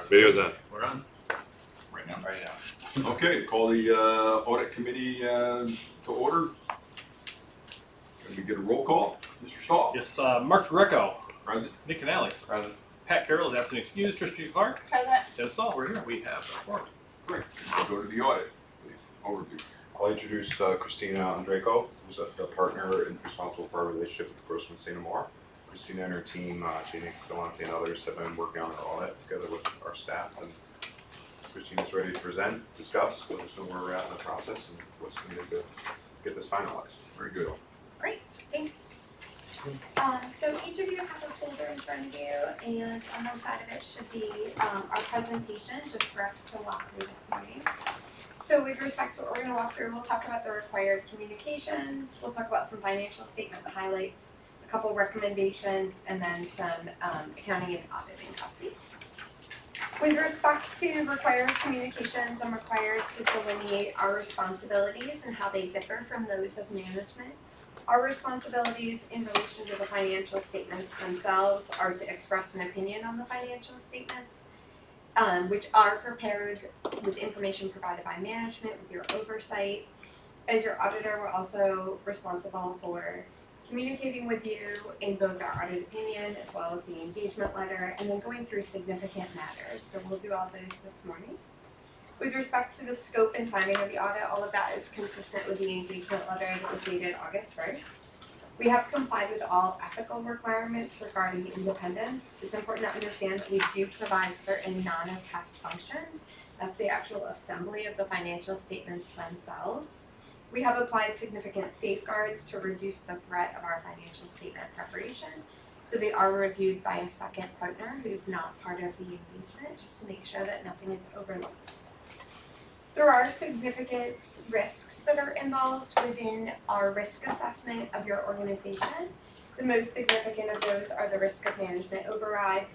Video's on. We're on. Right now. Right now. Okay, call the audit committee to order. Can we get a roll call? Mr. Stahl? Yes, Mark Greco, Present. Nick Canale, Present. Pat Carroll is absent excused, Tristan Clark, Present. Dennis Stahl, we're here. We have a forum. Great. We'll go to the audit, please. Overview. I'll introduce Christina Andreyko, who's the partner and responsible for our relationship with Grossman St. Amar. Christina and her team, Jane Galante and others, have been working on our audit together with our staff. And Christina's ready to present, discuss, let us know where we're at in the process and what's needed to get this finalized. Very good. Great, thanks. So each of you have a folder in front of you, and on one side of it should be our presentation, just for us to walk through this morning. So with respect to what we're going to walk through, we'll talk about the required communications, we'll talk about some financial statement highlights, a couple recommendations, and then some accounting and auditing updates. With respect to required communications, I'm required to delineate our responsibilities and how they differ from those of management. Our responsibilities in relation to the financial statements themselves are to express an opinion on the financial statements, which are prepared with information provided by management with your oversight. As your auditor, we're also responsible for communicating with you in both our audit opinion as well as the engagement letter, and then going through significant matters. So we'll do all those this morning. With respect to the scope and timing of the audit, all of that is consistent with the engagement letter that was dated August 1st. We have complied with all ethical requirements regarding independence. It's important to understand that we do provide certain non-attest functions. That's the actual assembly of the financial statements themselves. We have applied significant safeguards to reduce the threat of our financial statement preparation. So they are reviewed by a second partner who's not part of the engagement, just to make sure that nothing is overlooked. There are significant risks that are involved within our risk assessment of your organization. The most significant of those are the risk of management override,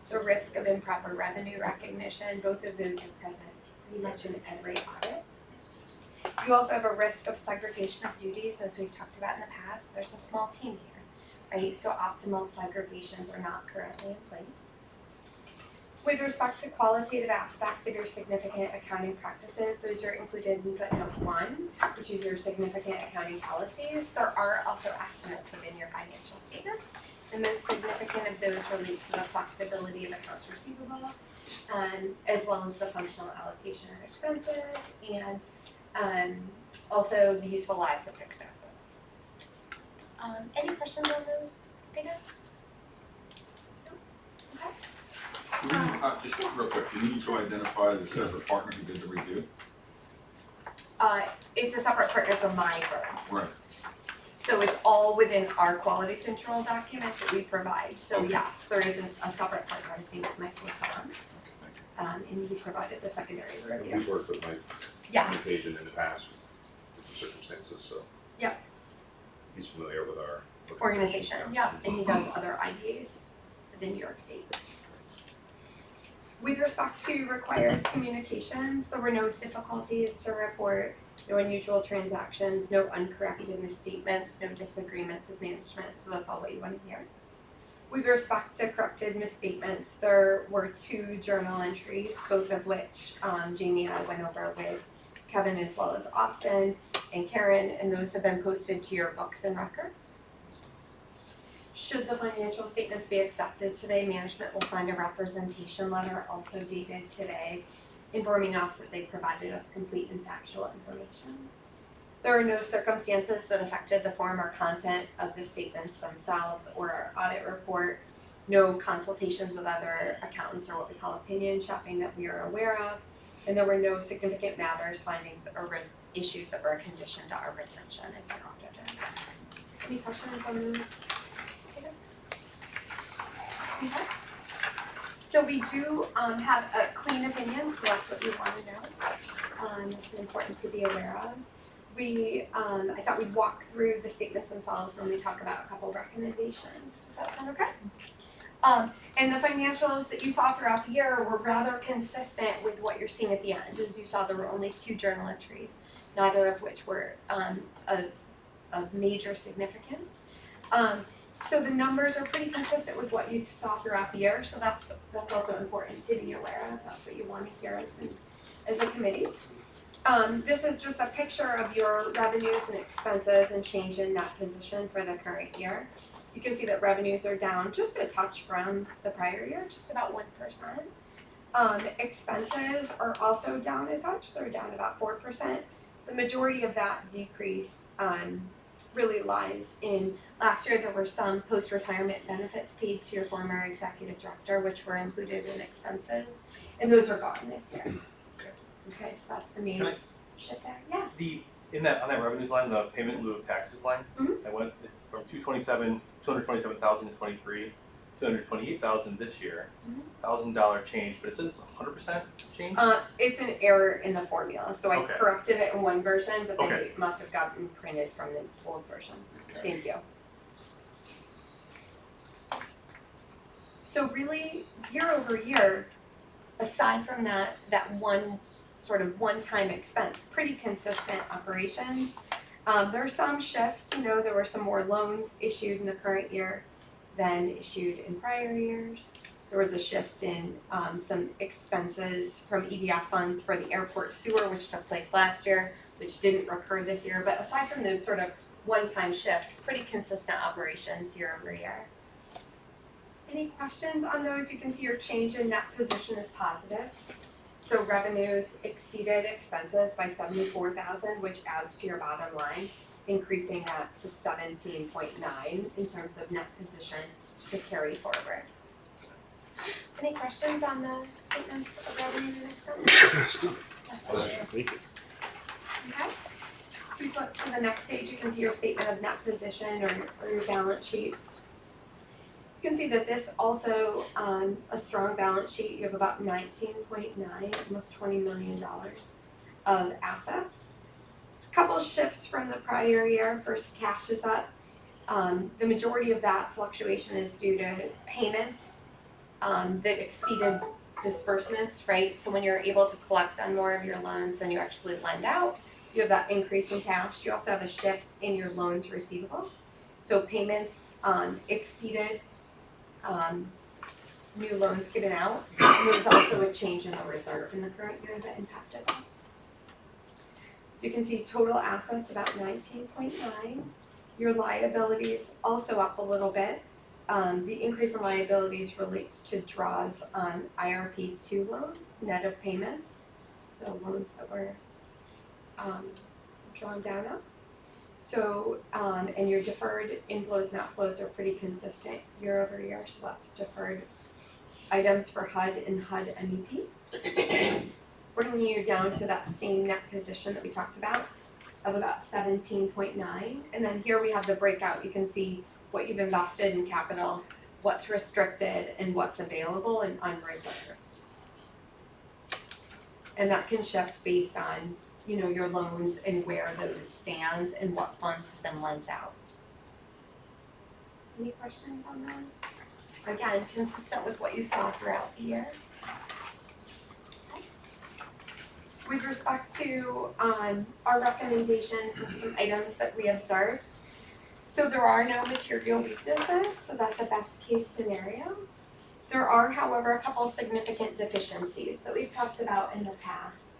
the risk of improper revenue recognition. Both of those are present pretty much in every audit. You also have a risk of segregation of duties, as we've talked about in the past. There's a small team here, right? So optimal segregations are not currently in place. With respect to qualitative aspects of your significant accounting practices, those are included in footnote 1, which is your significant accounting policies. There are also estimates within your financial statements. The most significant of those relate to the collectability of accounts receivable, as well as the functional allocation of expenses, and also the useful lives of fixed assets. Any questions on those items? No? Okay. Do we, just real quick, do we need to identify the separate partner who did the review? It's a separate partner from my firm. Right. So it's all within our quality control document that we provide. So Okay. yes, there is a separate partner. His name is Michael Son, Okay, thank you. and he provided the secondary review. We've worked with Mike Yes. in the past with circumstances, so. Yep. He's familiar with our Organization, yeah, and he does other IDAs within New York State. With respect to required communications, there were no difficulties to report, no unusual transactions, no uncorrected misstatements, no disagreements with management, so that's all what you want to hear. With respect to corrected misstatements, there were 2 journal entries, both of which Jamie and I went over with Kevin as well as Austin and Karen, and those have been posted to your books and records. Should the financial statements be accepted today, management will sign a representation letter also dated today, informing us that they provided us complete and factual information. There are no circumstances that affected the form or content of the statements themselves or our audit report, no consultations with other accountants or what we call opinion shopping that we are aware of, and there were no significant matters, findings, or issues that were a condition to our retention as your auditor. Any questions on those items? Okay. So we do have a clean opinion, so that's what you want to know. It's important to be aware of. I thought we'd walk through the statements themselves when we talk about a couple recommendations. Does that sound okay? And the financials that you saw throughout the year were rather consistent with what you're seeing at the end. As you saw, there were only 2 journal entries, neither of which were of major significance. So the numbers are pretty consistent with what you saw throughout the year, so that's also important to be aware of. That's what you want to hear as a committee. This is just a picture of your revenues and expenses and change in net position for the current year. You can see that revenues are down just a touch from the prior year, just about 1%. Expenses are also down a touch, they're down about 4%. The majority of that decrease really lies in last year. There were some post-retirement benefits paid to your former executive director, which were included in expenses, and those are gone this year. Okay, so that's the main Can I- shift there. Yes. On that revenues line, the payment in lieu of taxes line, it's from 227,000 in 23, 228,000 this year, $1,000 change, but it says 100% change. It's an error in the formula, so I Okay. corrected it in one version, but they Okay. must have gotten printed from the old version. Thank you. So really, year over year, aside from that one sort of one-time expense, pretty consistent operations. There are some shifts, there were some more loans issued in the current year than issued in prior years. There was a shift in some expenses from EDF funds for the airport sewer, which took place last year, which didn't recur this year. But aside from those sort of one-time shift, pretty consistent operations year over year. Any questions on those? You can see your change in net position is positive. So revenues exceeded expenses by $74,000, which adds to your bottom line, increasing that to 17.9 in terms of net position to carry forward. Any questions on the statements of revenue and expenses? Yes, Thank you. okay. If we flip to the next page, you can see your statement of net position or your balance sheet. You can see that this also, a strong balance sheet. You have about 19.9, almost $20 million of assets. There's a couple shifts from the prior year. First, cash is up. The majority of that fluctuation is due to payments that exceeded disbursements, right? So when you're able to collect on more of your loans than you actually lend out, you have that increase in cash. You also have a shift in your loans receivable. So payments exceeded new loans given out. And there's also a change in the reserve in the current year that impacted that. So you can see total assets about 19.9. Your liabilities also up a little bit. The increase in liabilities relates to draws on IRP2 loans, net of payments. So loans that were drawn down on. So, and your deferred inflows and outflows are pretty consistent year over year. So that's deferred items for HUD and HUD MEP. Bringing you down to that same net position that we talked about of about 17.9. And then here we have the breakout. You can see what you've invested in capital, what's restricted, and what's available and unreserved. And that can shift based on your loans and where those stand and what funds have been lent out. Any questions on those? Again, consistent with what you saw throughout the year. Okay. With respect to our recommendations and some items that we observed, so there are no material weaknesses, so that's a best case scenario. There are, however, a couple significant deficiencies that we've talked about in the past.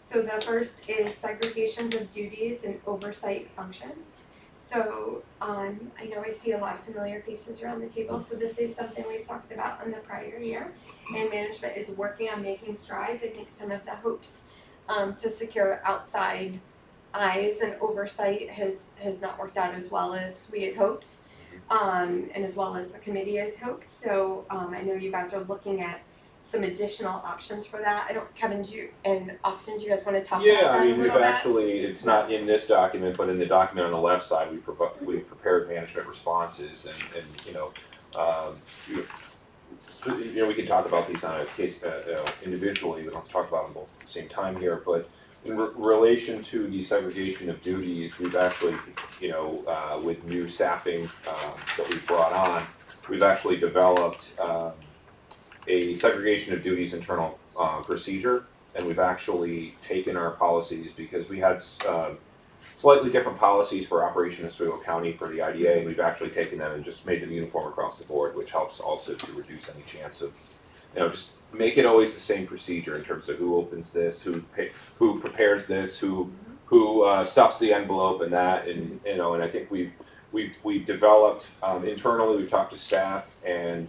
So the first is segregations of duties and oversight functions. So I know I see a lot of familiar faces around the table, so this is something we've talked about in the prior year, and management is working on making strides. I think some of the hopes to secure outside eyes and oversight has not worked out as well as we had hoped, and as well as the committee had hoped. So I know you guys are looking at some additional options for that. Kevin, and Austin, do you guys want to talk about that a we've little bit? actually, it's not in this document, but in the document on the left side, we've prepared management responses and we can talk about these on a case individually. We don't have to talk about them both at the same time here, but in relation to the segregation of duties, we've actually, with new staffing that we've brought on, we've actually developed a segregation of duties internal procedure, and we've actually taken our policies because we had slightly different policies for operation in Oswego County for the IDA, and we've actually taken them and just made them uniform across the board, which helps also to reduce any chance of, just make it always the same procedure in terms of who opens this, who prepares this, who stuffs the envelope and that, and and I think we've developed internally. We've talked to staff, and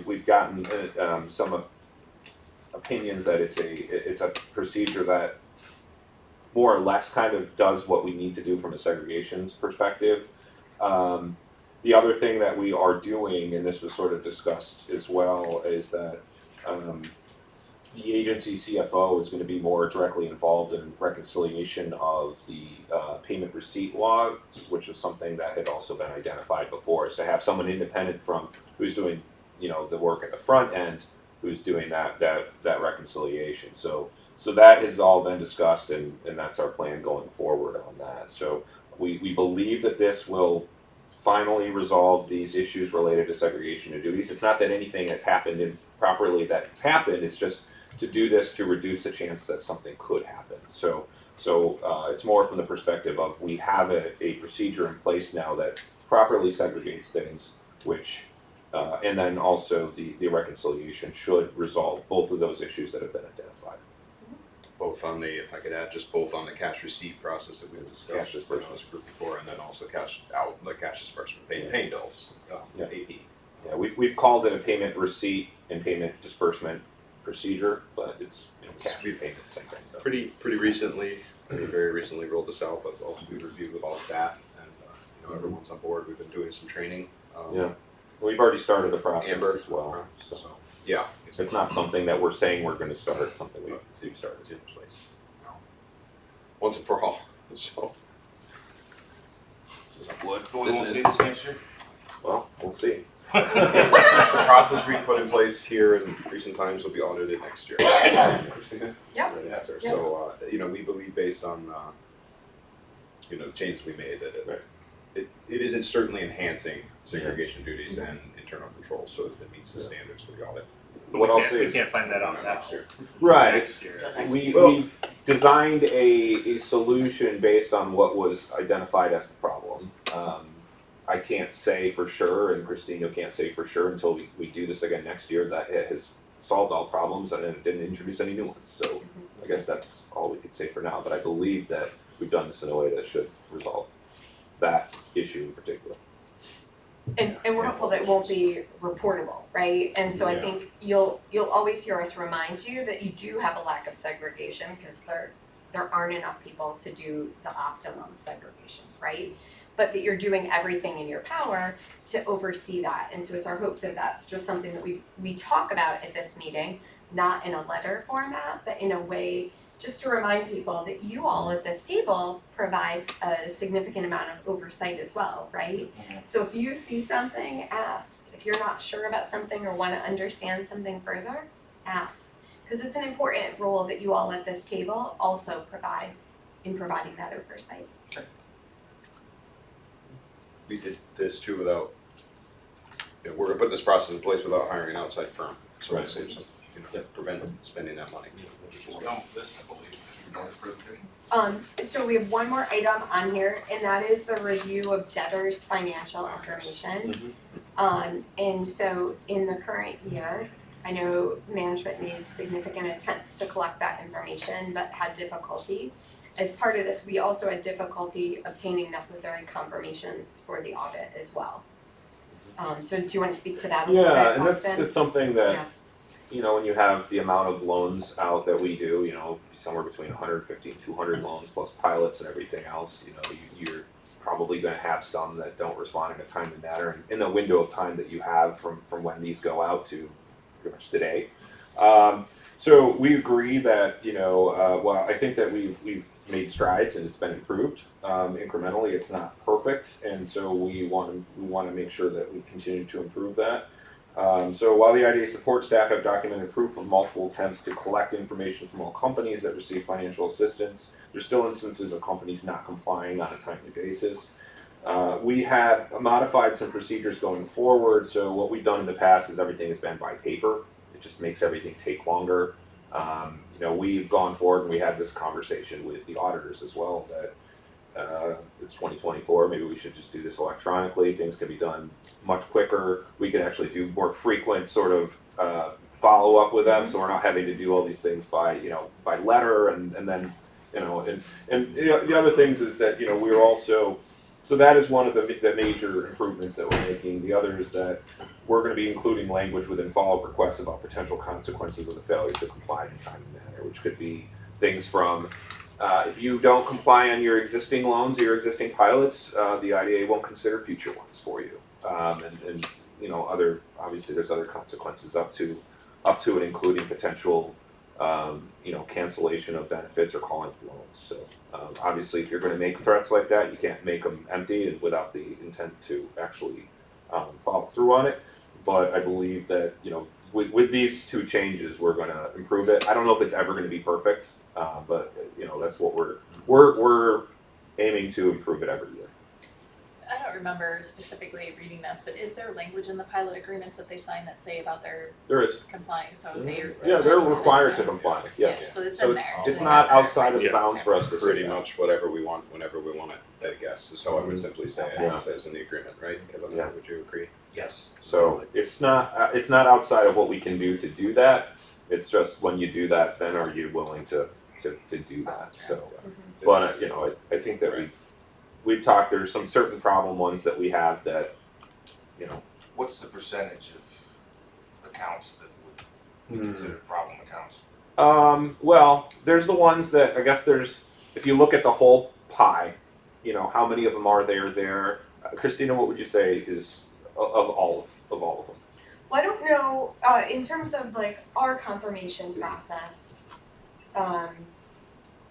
we've gotten some opinions that it's a procedure that more or less kind of does what we need to do from a segregations perspective. The other thing that we are doing, and this was sort of discussed as well, is that the agency CFO is going to be more directly involved in reconciliation of the payment receipt logs, which is something that had also been identified before. Is to have someone independent from who's doing the work at the front end, who's doing that reconciliation. So that has all been discussed, and that's our plan going forward on that. So we believe that this will finally resolve these issues related to segregation of duties. It's not that anything has happened improperly that's happened, it's just to do this to reduce the chance that something could happen. So it's more from the perspective of we have a procedure in place now that properly segregates things, which and then also the reconciliation should resolve both of those issues that have been identified. Both on the, if I could add, just both on the cash receipt process that we had discussed Cash disbursement. this group before, and then also cash out, like cash disbursement, paying bills, Yeah. AP. Yeah, we've called it a payment receipt and payment disbursement procedure, but it's cash payment, same thing. So. Pretty recently, very recently rolled this out, but also we reviewed with all staff, and everyone's on board. We've been doing some training. Yeah, we've already started the process Amber as well. So yeah, it's not something that we're saying we're going to start. It's something we've started. in place once and for all. So We won't see this next year. Well, we'll see. the process we put in place here in recent times will be audited next year. Yep. Yeah. So we believe based on the changes we made that it isn't certainly enhancing segregation duties and internal control, so if it meets the standards for the audit. What I'll say We is can't find that out next year. right. Next year. We've designed a solution based on what was identified as the problem. I can't say for sure, and Christina can't say for sure until we do this again next year, that it has solved all problems and it didn't introduce any new ones. So I guess that's all we could say for now. But I believe that we've done this in a way that should resolve that issue in particular. And we're hopeful that it won't be reportable, right? And so I think you'll always hear us remind you that you do have a lack of segregation because there aren't enough people to do the optimum segregations, right? But that you're doing everything in your power to oversee that. And so it's our hope that that's just something that we talk about at this meeting, not in a letter format, but in a way just to remind people that you all at this table provide a significant amount of oversight as well, right? So if you see something, ask. If you're not sure about something or want to understand something further, ask. Because it's an important role that you all at this table also provide in providing that oversight. We did this too without. We're gonna put this process in place without hiring an outside firm, so it saves prevent spending that money. This, I believe, So we have one more item on here, and that is the review of debtors' financial information. And so in the current year, I know management made significant attempts to collect that information, but had difficulty. As part of this, we also had difficulty obtaining necessary confirmations for the audit as well. So do you want to speak to that a little bit, Yeah, and Austin? that's something that Yeah. when you have the amount of loans out that we do, somewhere between 150 and 200 loans plus pilots and everything else, you're probably going to have some that don't respond in a timely manner, and in the window of time that you have from when these go out to pretty much today. So we agree that I think that we've made strides and it's been improved incrementally. It's not perfect, and so we want to make sure that we continue to improve that. So while the IDA support staff have documented proof of multiple attempts to collect information from all companies that receive financial assistance, there's still instances of companies not complying on a timely basis. We have modified some procedures going forward. So what we've done in the past is everything has been by paper. It just makes everything take longer. We've gone forward and we had this conversation with the auditors as well that it's 2024, maybe we should just do this electronically. Things can be done much quicker. We can actually do more frequent sort of follow up with them, so we're not having to do all these things by letter and then the other things is that we're also, so that is one of the major improvements that we're making. The other is that we're going to be including language within follow-up requests about potential consequences of the failure to comply in a timely manner, which could be things from if you don't comply on your existing loans or your existing pilots, the IDA won't consider future ones for you. And other, obviously there's other consequences up to and including potential cancellation of benefits or calling for loans. So obviously if you're going to make threats like that, you can't make them empty and without the intent to actually follow through on it. But I believe that with these two changes, we're going to improve it. I don't know if it's ever going to be perfect, but that's what we're aiming to improve it every year. I don't remember specifically reading this, but is there language in the pilot agreements that they sign that say about their There is. complying? So they're They're required to comply. Yes. Yeah, so it's So in there. it's So not they have outside of the Yeah. bounds for us to say Pretty that. much whatever we want, whenever we want it, I guess, is how I would simply say it. Yeah. It says in the agreement, right? Kevin, Yeah. would you agree? Yes. So it's not outside of what we can do to do that. It's just when you do that, then are you willing to do that? So, but I think that we've talked. There's some certain problem ones that we have that What's the percentage of accounts that would be considered problem accounts? Well, there's the ones that I guess if you look at the whole pie, how many of them are there? Christina, what would you say is of all of them? Well, I don't know, in terms of like our confirmation process,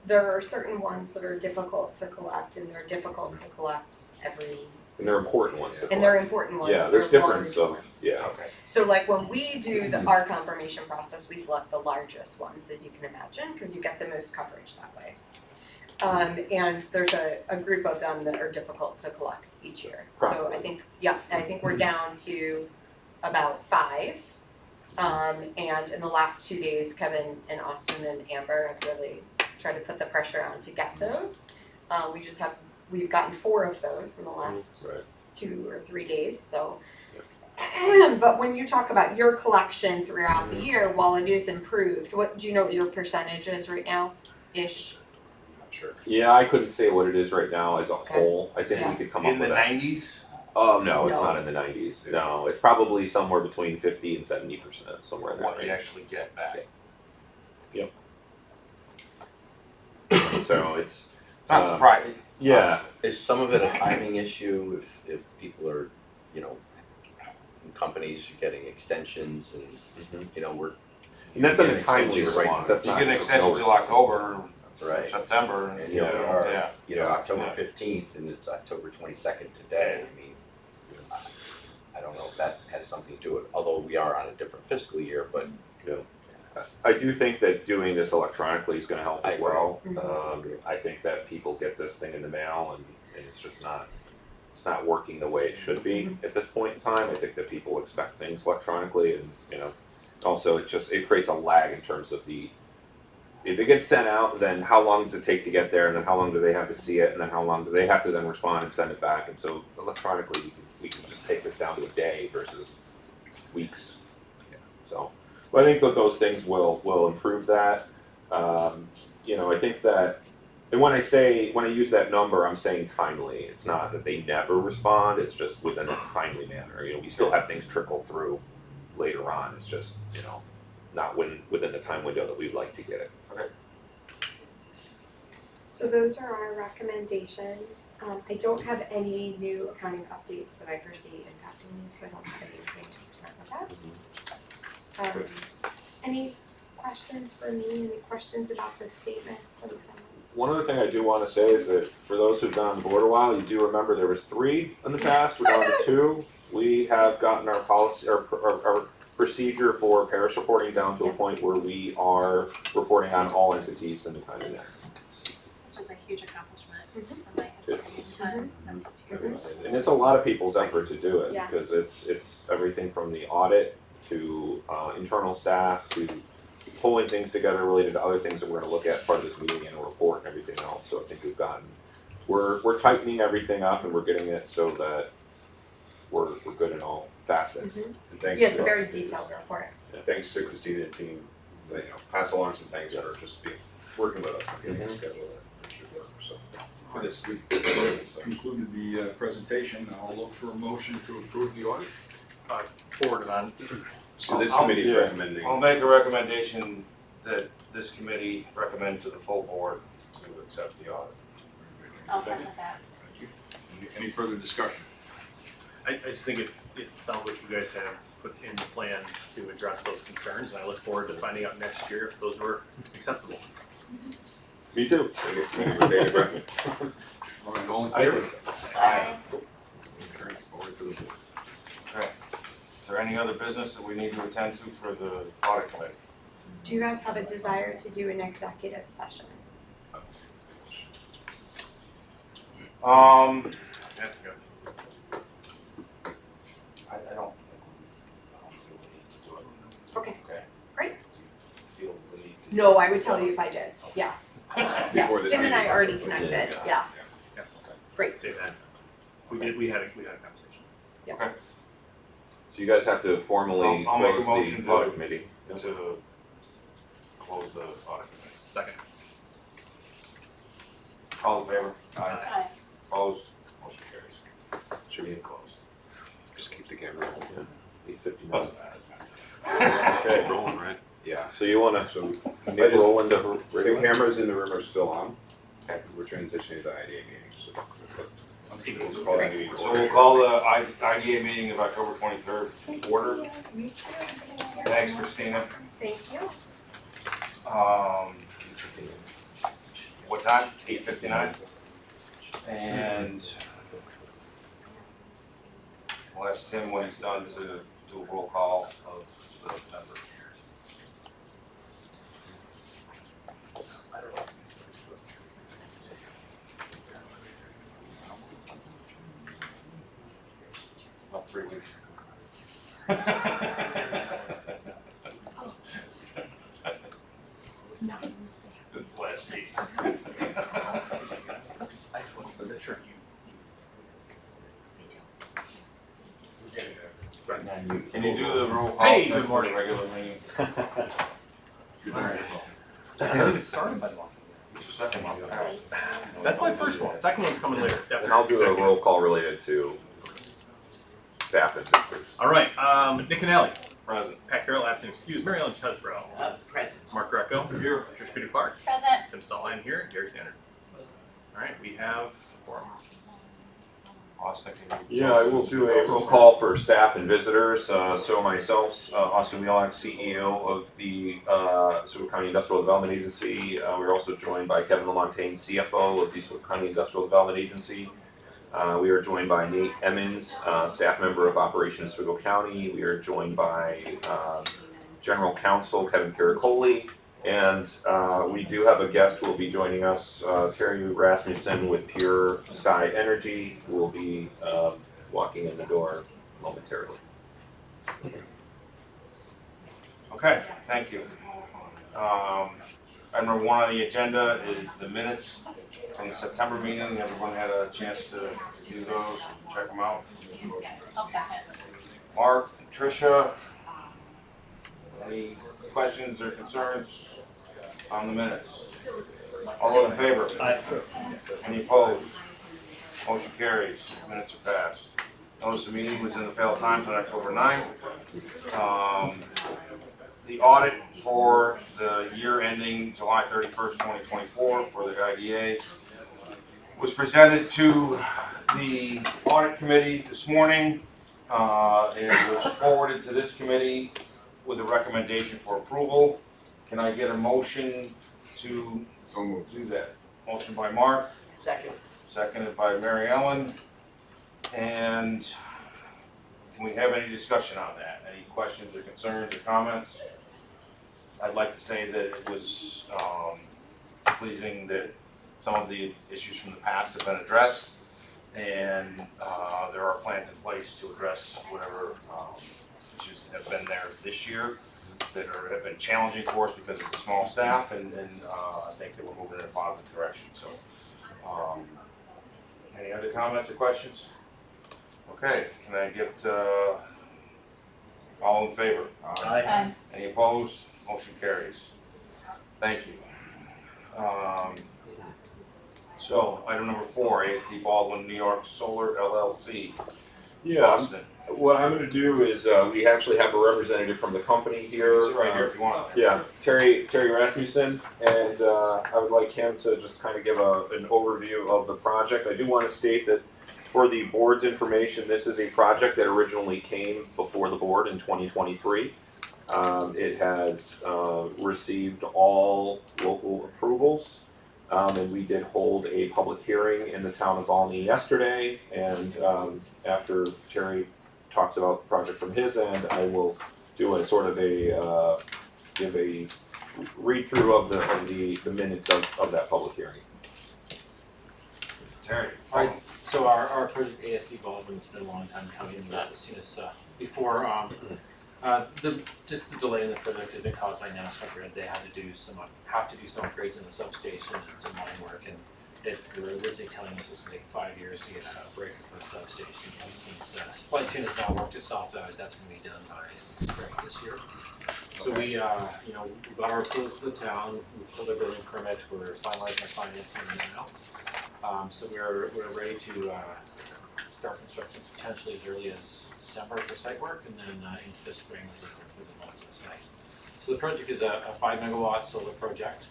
there are certain ones that are difficult to collect and they're difficult to collect And they're important ones. to and they're collect. important ones. Yeah, they're there's difference large of ones. yeah. Okay. So like when we do our confirmation process, we select the largest ones, as you can imagine, because you get the most coverage that way. And there's a group of them that are difficult to collect each year. Probably. So I think we're down to about 5. And in the last 2 days, Kevin and Austin and Amber have really tried to put the pressure on to get those. We've gotten 4 of those in the last Right. 2 or 3 days, so. But when you talk about your collection throughout the year, while it is improved, what do you know what your percentage is right now, ish? Not sure. Yeah, I couldn't say what it is right now as a Okay. whole. I think Yeah. we could come up In the with that. 90s? Oh no, it's No. not in the 90s. No, it's probably somewhere between 50 and 70%, somewhere in that What we range. actually get back. So it's Not surprising. yeah. Is some of it a timing issue if people are, companies are getting extensions and, we're, And that's a Getting timely extensions, response. That's You not get an just extension no till response. October, right? September, And and here we are, yeah. October Yeah. 15th and it's October 22nd today. I mean, I don't know if that has something to do with it, although we are on a different fiscal year, but I do think that doing this electronically is going to help I as agree. well. Mhm. I think that people get this thing in the mail and it's just not working the way it should be at this point in time. I think that people expect things electronically, and also it creates a lag in terms of if it gets sent out, then how long does it take to get there, and then how long do they have to see it, and then how long do they have to then respond and send it back? And so electronically, we can just take this down to a day versus weeks. So, I think that those things will improve that. I think that, and when I use that number, I'm saying timely. It's not that they never respond. It's just within a timely manner. We still have things trickle through later on. It's just not within the time window that we'd like to get it. So those are our recommendations. I don't have any new accounting updates that I foresee impacting you, so I don't have anything to present with that. Any questions for me? Any questions about the statements themselves? One other thing I do want to say is that for those who've been on the board a while, you do remember there was 3 in the past. We're down to 2. We have gotten our policy or our procedure for parish reporting down to a point where we are reporting on all entities in a timely manner. Which is a huge accomplishment Mhm. in my estimation. I'm just here. And it's a lot of people's effort to do it Yes. because it's everything from the audit to internal staff to pulling things together related to other things that we're gonna look at part of this meeting and a report and everything else, so I think we're tightening everything up and we're getting it so that we're good in all facets. Mhm. And thanks Yeah, it's a to- very detailed report. Thanks to Christina and team, pass along some thanks for just working with us on getting the schedule that should work, so. For this week. So. Concluded the presentation. I'll look for a motion to approve the audit. Forward on. So this I'll- committee is yeah. recommending. I'll make a recommendation that this committee recommend to the full board to accept the audit. I'll second that. Thank you. Any further discussion? I just think it sounds like you guys have put in plans to address those concerns, and I look forward to finding out next year if those were acceptable. Me too. All right, all in favor? Aye. Carries forward to the board. Okay. Is there any other business that we need to attend to for the audit committee? Do you guys have a desire to do an executive session? I don't feel the need to do it. Okay, Okay? Great. Feel the need to. No, I would tell you if I did, yes. Before Yes, this Tim and I meeting. already connected, yes. Yes. Great. Say that. We had a conversation. So you guys have to formally I'll make a close motion the to- audit committee. To close the audit committee. Second. All in favor? Aye. Opposed? Motion carries. Should be closed. Just keep the camera rolling. 8:59. Okay, rolling, right? Yeah. So you wanna So maybe roll into the regular? cameras in the room are still on. Okay. We're transitioning to IDA meetings, so. Let's call that meeting to So order. we'll call the IDA meeting of October 23rd to order. Me too. Thanks, Christina. Thank you. What time? 8:59? And we'll ask Tim when he's done to do a roll call of the members. About 3 weeks. Since last week. Sure. Can you do the roll call? Hey, for good morning. the regular meeting? Good All night. right. I haven't even started by the month. What's your second one? That's my first one. Second one's coming later. And I'll do a roll call related to staff and visitors. All right. Nick Canelli, Present. Pat Carroll, absent excused. Mary Ellen Chesbro, Present. Mark Greco here. Trish Peter Clark, Present. Tim Stallline here. Gary Standard. All right. We have quorum. Austin, can you? Yeah, I will do a roll call for staff and visitors. So myself, Austin Wheelock, CEO of the Oswego County Industrial Development Agency. We're also joined by Kevin LaMontagne, CFO of the Oswego County Industrial Development Agency. We are joined by Nate Emmons, staff member of Operations Oswego County. We are joined by General Counsel Kevin Caracoli. And we do have a guest who will be joining us, Terry Rasmussen with Pure Sky Energy, who will be walking in the door momentarily. Okay, thank you. Item number 1 on the agenda is the minutes from the September meeting. Everyone had a chance to view those, check them out. I'll second. Mark, Tricia, any questions or concerns on the minutes? All those in favor? Any opposed? Motion carries. Minutes are passed. Notice the meeting was in the Pale Times on October 9th. The audit for the year ending July 31st, 2024 for the IDA was presented to the audit committee this morning. It was forwarded to this committee with a recommendation for approval. Can I get a motion to So moved. do that? Motion by Mark, Second. seconded by Mary Ellen. And can we have any discussion on that? Any questions or concerns or comments? I'd like to say that it was pleasing that some of the issues from the past have been addressed, and there are plans in place to address whatever issues have been there this year. that have been challenging for us because of the small staff, and I think that we're moving in a positive direction, so. Any other comments or questions? Okay, can I get, all in favor? Aye. Any opposed? Motion carries. Thank you. So, item number 4, ASD Baldwin New York Solar LLC, Boston. What I'm gonna do is, we actually have a representative from the company here. Sit right here if you want. Yeah, Terry Rasmussen, and I would like him to just kind of give an overview of the project. I do want to state that for the board's information, this is a project that originally came before the board in 2023. It has received all local approvals, and we did hold a public hearing in the town of Valney yesterday. And after Terry talks about the project from his end, I will do a sort of give a read through of the minutes of that public hearing. Terry. Alright, so our project ASD Baldwin's been a long time coming, you guys have seen us before. Just the delay in the project has been caused by National Grid. They have to do some upgrades in the substation and some line work, and they were originally telling us it was going to take 5 years to get a breaker for the substation. And since supply chain has now worked itself out, that's going to be done by spring this year. So we got our approvals for the town, we pulled a building permit, we're finalizing our financing right now. So we're ready to start construction potentially as early as December for site work, and then into the spring for the launch of the site. So the project is a 5 megawatt solar project.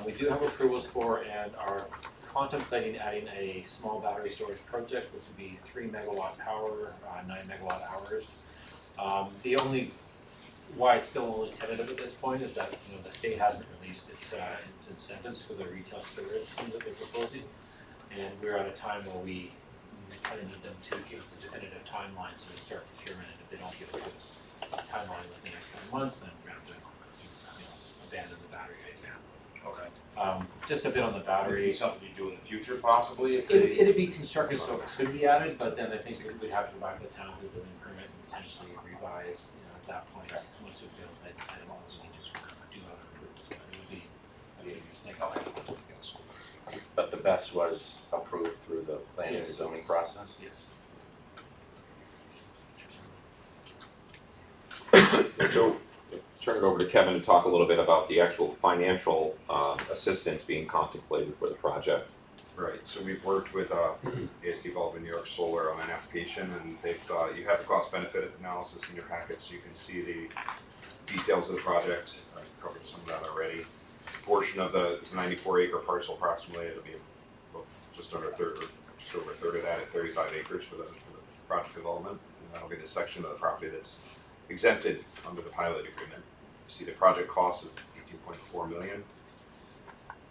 We do have approvals for and are contemplating adding a small battery storage project, which would be 3 megawatt power, 9 megawatt hours. The only why it's still only tentative at this point is that the state hasn't released its incentives for the retail storage things that they're proposing, and we're at a time where we kind of need them to give us a definitive timeline so we start procurement. And if they don't give us a timeline within the next 9 months, then we're going to abandon the battery idea. Okay. Just a bit on the Would it battery. be something you do in the future possibly? If It'd be constructed so it could be added, but then I think we'd have to go back to the town with a building permit and potentially revise. At that point, once it's built, I don't honestly just do other approvals, but it would be a few years. Think about it. But the best was approved through the planning and Yes. zoning process? Yes. So turn it over to Kevin to talk a little bit about the actual financial assistance being contemplated for the project. Right, so we've worked with ASD Baldwin New York Solar on an application, and they've, you have the cost benefit analysis in your packet, so you can see the details of the project. I've covered some of that already. It's a portion of the 94 acre parcel approximately. It'll be just under a third, or just over a third of that at 35 acres for the project development. And that'll be the section of the property that's exempted under the pilot agreement. You see the project cost of $18.4 million.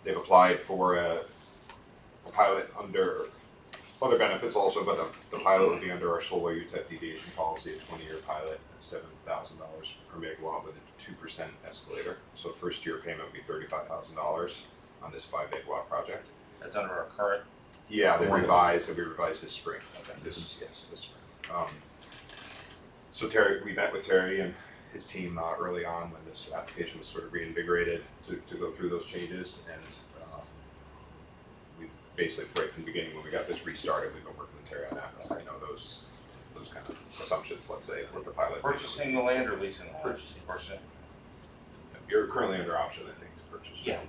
They've applied for a pilot under other benefits also, but the pilot would be under our solar UTEP deviation policy, a 20-year pilot at $7,000 per megawatt with a 2% escalator. So first year payment would be $35,000 on this 5 megawatt project. That's under our current. Yeah, they revised this spring. Okay. This spring. So we met with Terry and his team early on when this application was sort of reinvigorated to go through those changes, and we basically right from the beginning when we got this restarted, we've been working with Terry on that. So, those kind of assumptions, let's say, with the pilot. Purchasing the land or leasing the land? Purchasing. You're currently under option, I think, to purchase. Yeah.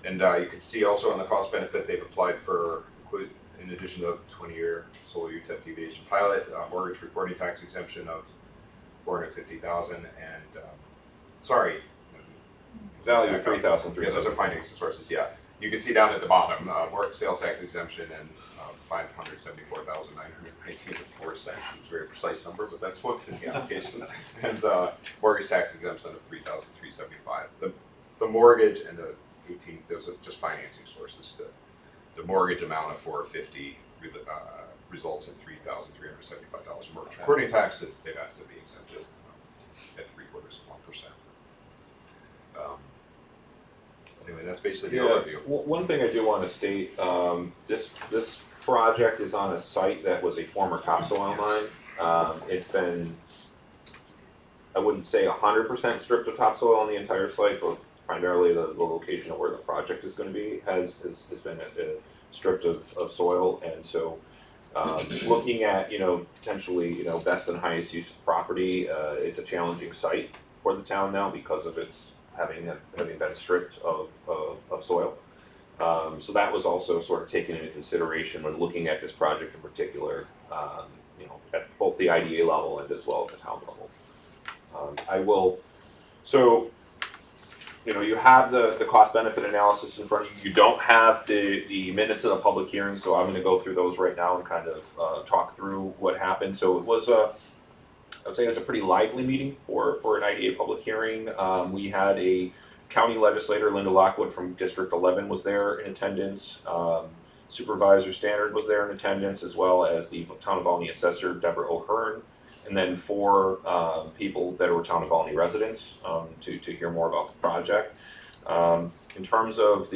And you can see also on the cost benefit, they've applied for, in addition to the 20-year solar UTEP deviation pilot, mortgage recording tax exemption of $450,000 and, Value of $3,300. Yeah, those are financing sources, yeah. You can see down at the bottom, sales tax exemption and $574,919.04. It's a very precise number, but that's what's in the application. And mortgage tax exemption of $3,375. The mortgage and the those are just financing sources. The mortgage amount of $450 results in $3,375 mortgage recording tax that they've asked to be exempted at 0.75%. Anyway, that's basically the overview. One thing I do want to state, this project is on a site that was a former topsoil mine. It's been I wouldn't say 100% stripped of topsoil on the entire site, but primarily the location of where the project is going to be has been stripped of soil, and so looking at potentially best and highest use of property, it's a challenging site for the town now because of its having been stripped of soil. So that was also sort of taken into consideration when looking at this project in particular, at both the IDA level and as well as the town level. You have the cost benefit analysis in front of you. You don't have the minutes of the public hearing, so I'm going to go through those right now and kind of talk through what happened. So it was I would say it was a pretty lively meeting for an IDA public hearing. We had a county legislator, Linda Lockwood from District 11 was there in attendance. Supervisor Standard was there in attendance, as well as the Town of Albany assessor, Deborah O'Hearn, and then 4 people that were Town of Albany residents to hear more about the project. In terms of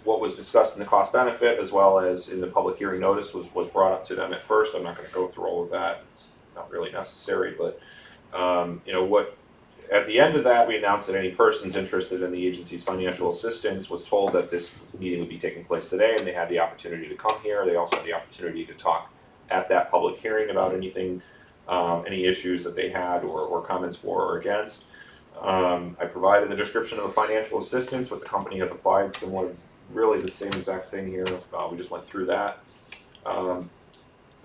what was discussed in the cost benefit, as well as in the public hearing notice was brought up to them at first. I'm not going to go through all of that. It's not really necessary, but at the end of that, we announced that any persons interested in the agency's financial assistance was told that this meeting would be taking place today, and they had the opportunity to come here. They also had the opportunity to talk at that public hearing about anything, any issues that they had or comments for or against. I provided the description of the financial assistance, what the company has applied, similar, really the same exact thing here. We just went through that. In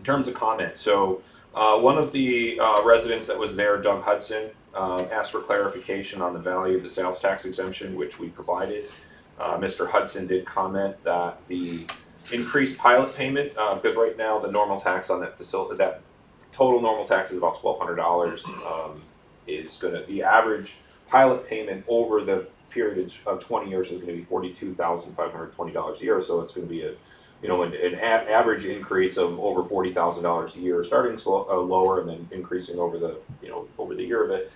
terms of comments, so one of the residents that was there, Doug Hudson, asked for clarification on the value of the sales tax exemption, which we provided. Mr. Hudson did comment that the increased pilot payment, because right now the normal tax on that facility, that total normal tax is about $1,200, is going to, the average pilot payment over the period of 20 years is going to be $42,520 a year. So it's going to be an average increase of over $40,000 a year, starting lower and then increasing over the year of it.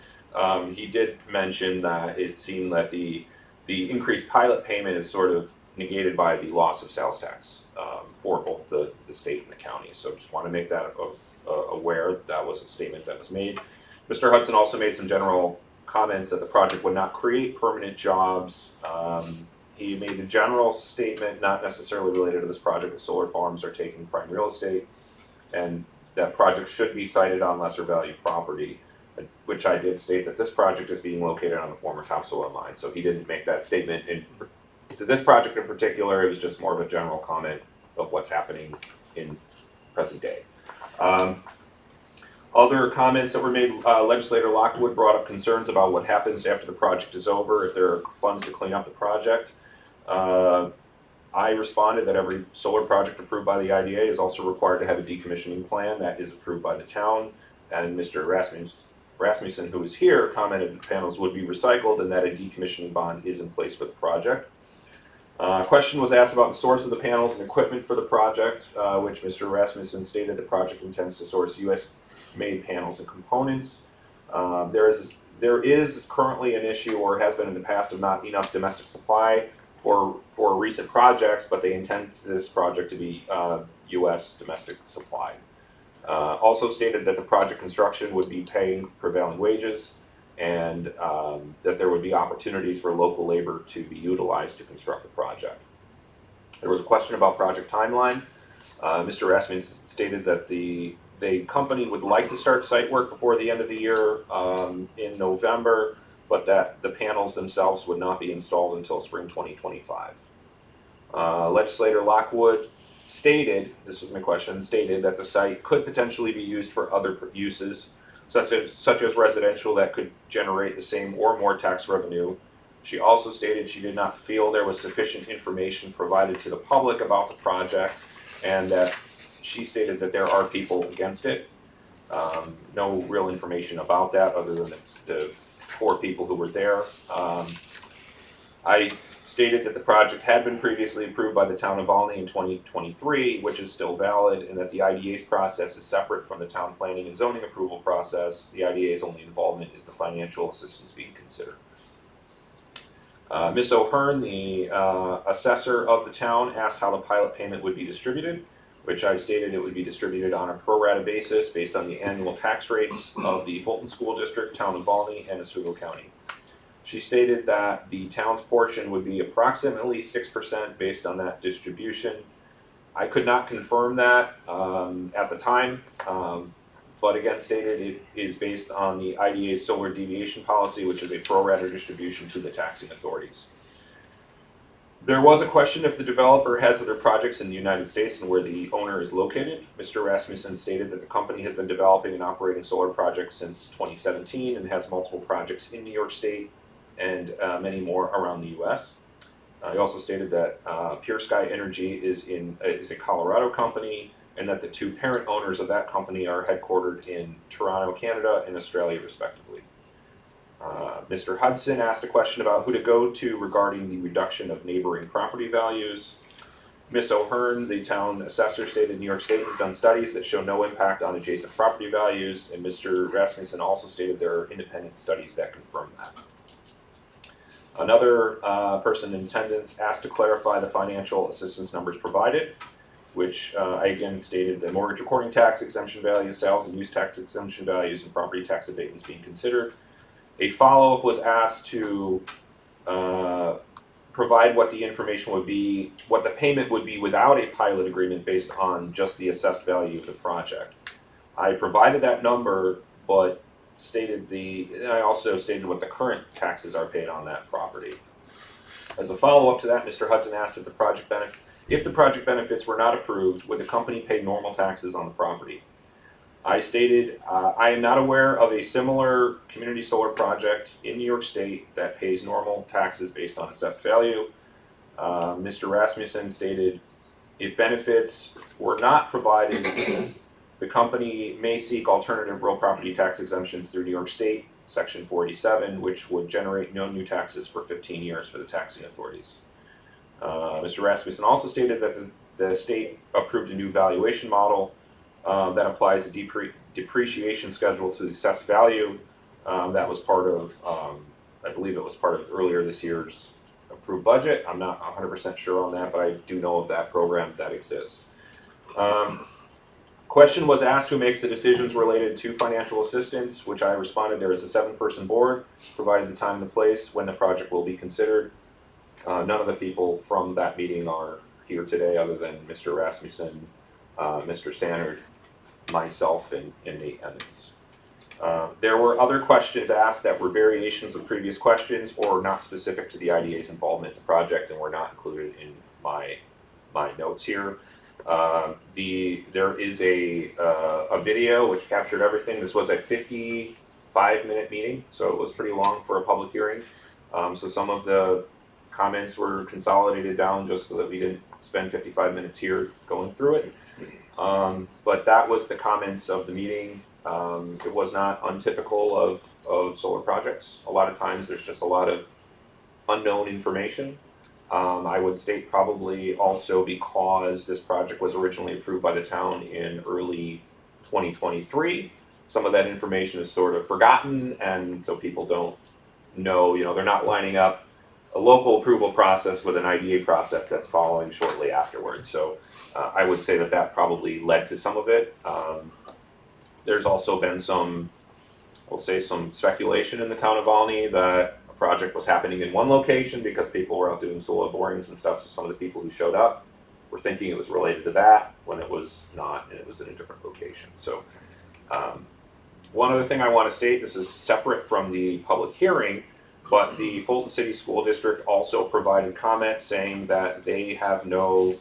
He did mention that it seemed that the increased pilot payment is sort of negated by the loss of sales tax for both the state and the county. So just want to make that aware that was a statement that was made. Mr. Hudson also made some general comments that the project would not create permanent jobs. He made a general statement, not necessarily related to this project, that solar farms are taking prime real estate, and that projects should be sited on lesser value property, which I did state that this project is being located on the former topsoil mine. So he didn't make that statement to this project in particular. It was just more of a general comment of what's happening in present day. Other comments that were made, Legislator Lockwood brought up concerns about what happens after the project is over, if there are funds to clean up the project. I responded that every solar project approved by the IDA is also required to have a decommissioning plan that is approved by the town. And Mr. Rasmussen, who is here, commented that the panels would be recycled and that a decommissioning bond is in place for the project. A question was asked about the source of the panels and equipment for the project, which Mr. Rasmussen stated the project intends to source U.S.-made panels and components. There is currently an issue, or has been in the past, of not enough domestic supply for recent projects, but they intend this project to be U.S. domestic supply. Also stated that the project construction would be paying prevailing wages, and that there would be opportunities for local labor to be utilized to construct the project. There was a question about project timeline. Mr. Rasmussen stated that the company would like to start site work before the end of the year in November, but that the panels themselves would not be installed until spring 2025. Legislator Lockwood stated, this was my question, stated that the site could potentially be used for other uses, such as residential, that could generate the same or more tax revenue. She also stated she did not feel there was sufficient information provided to the public about the project, and that she stated that there are people against it. No real information about that other than the 4 people who were there. I stated that the project had been previously approved by the town of Albany in 2023, which is still valid, and that the IDA's process is separate from the town planning and zoning approval process. The IDA's only involvement is the financial assistance being considered. Ms. O'Hearn, the assessor of the town, asked how the pilot payment would be distributed. which I stated it would be distributed on a pro rata basis based on the annual tax rates of the Fulton School District, Town of Valney, and Oswego County. She stated that the town's portion would be approximately 6% based on that distribution. I could not confirm that at the time, but again stated it is based on the IDA's solar deviation policy, which is a pro rata distribution to the taxing authorities. There was a question if the developer has other projects in the United States and where the owner is located. Mr. Rasmussen stated that the company has been developing and operating solar projects since 2017 and has multiple projects in New York State and many more around the U.S. He also stated that Pure Sky Energy is a Colorado company, and that the two parent owners of that company are headquartered in Toronto, Canada, and Australia, respectively. Mr. Hudson asked a question about who to go to regarding the reduction of neighboring property values. Ms. O'Hearn, the town assessor, stated New York State has done studies that show no impact on adjacent property values, and Mr. Rasmussen also stated there are independent studies that confirm that. Another person in attendance asked to clarify the financial assistance numbers provided, which I again stated the mortgage recording tax exemption values, sales and use tax exemption values, and property tax abatements being considered. A follow-up was asked to provide what the information would be, what the payment would be without a pilot agreement based on just the assessed value of the project. I provided that number, but I also stated what the current taxes are paid on that property. As a follow-up to that, Mr. Hudson asked if the project benefits were not approved, would the company pay normal taxes on the property? I stated I am not aware of a similar community solar project in New York State that pays normal taxes based on assessed value. Mr. Rasmussen stated if benefits were not provided, the company may seek alternative real property tax exemptions through New York State, Section 487, which would generate no new taxes for 15 years for the taxing authorities. Mr. Rasmussen also stated that the state approved a new valuation model that applies a depreciation schedule to the assessed value. That was part of, I believe it was part of earlier this year's approved budget. I'm not 100% sure on that, but I do know of that program that exists. Question was asked who makes the decisions related to financial assistance, which I responded there is a 7-person board, provided the time and the place when the project will be considered. None of the people from that meeting are here today other than Mr. Rasmussen, Mr. Stannard, myself, and Nate Emmons. There were other questions asked that were variations of previous questions or not specific to the IDA's involvement in the project and were not included in my notes here. There is a video which captured everything. This was a 55-minute meeting, so it was pretty long for a public hearing. So some of the comments were consolidated down just so that we didn't spend 55 minutes here going through it. But that was the comments of the meeting. It was not untypical of solar projects. A lot of times there's just a lot of unknown information. I would state probably also because this project was originally approved by the town in early 2023. Some of that information is sort of forgotten, and so people don't know, they're not lining up a local approval process with an IDA process that's following shortly afterwards. So I would say that probably led to some of it. There's also been some speculation in the town of Valney that a project was happening in one location because people were out doing solar borings and stuff. So some of the people who showed up were thinking it was related to that when it was not, and it was in a different location. So one other thing I want to state, this is separate from the public hearing, but the Fulton City School District also provided comment saying that they have no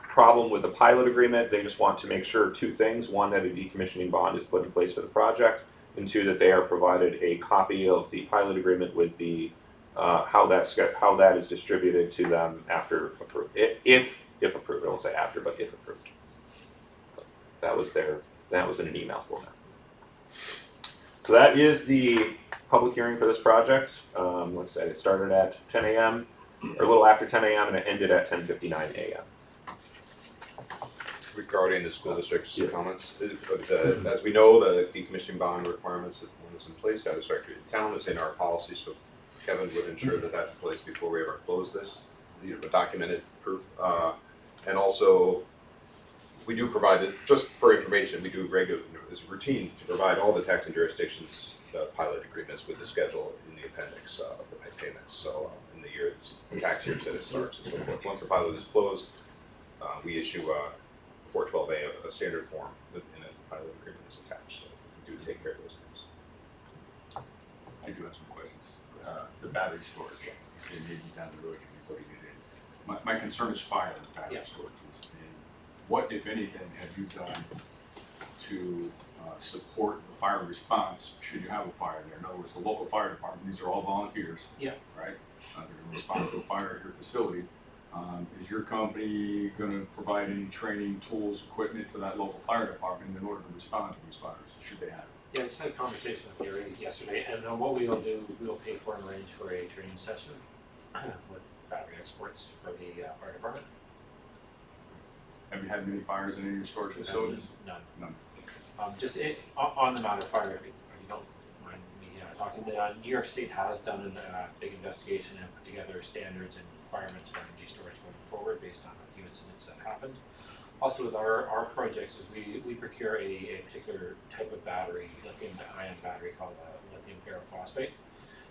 problem with the pilot agreement. They just want to make sure 2 things: 1, that a decommissioning bond is put in place for the project, and 2, that they are provided a copy of the pilot agreement with the how that is distributed to them after approved, if approved. I won't say after, but if approved. That was in an email format. So that is the public hearing for this project. Let's say it started at 10 a.m. or a little after 10 a.m. and it ended at 10:59 a.m. Regarding the school district's comments, as we know, the decommissioning bond requirements that one is in place, satisfactory to the town, is in our policy, so Kevin would ensure that that's in place before we ever close this. a documented proof. And also, we do provide it, just for information, we do regular, it's routine to provide all the taxing jurisdictions pilot agreements with the schedule in the appendix of the payments. So in the years, tax years that it starts and so forth. Once the pilot is closed, we issue a 412A, a standard form within a pilot agreement is attached. So we do take care of those things. I do have some questions. The battery storage, you say maybe down the road you'll be putting it in. My concern is fire and battery storage. And what, if anything, have you done to support the fire response should you have a fire there? In other words, the local fire department, these are all volunteers. Yeah. Right? They're going to respond to a fire at your facility. Is your company going to provide any training, tools, equipment to that local fire department in order to respond to these fires, should they have it? Yeah, I just had a conversation with Gary yesterday, and what we will do, we will pay for and arrange for a training session with battery experts for the fire department. Have you had many fires in any of your storage facilities? None. None. Just on the matter of fire, if you don't mind me talking, New York State has done a big investigation and put together standards and requirements for energy storage going forward based on a few incidents that happened. Also with our projects is we procure a particular type of battery, lithium-ion battery called lithium ferrophosphate.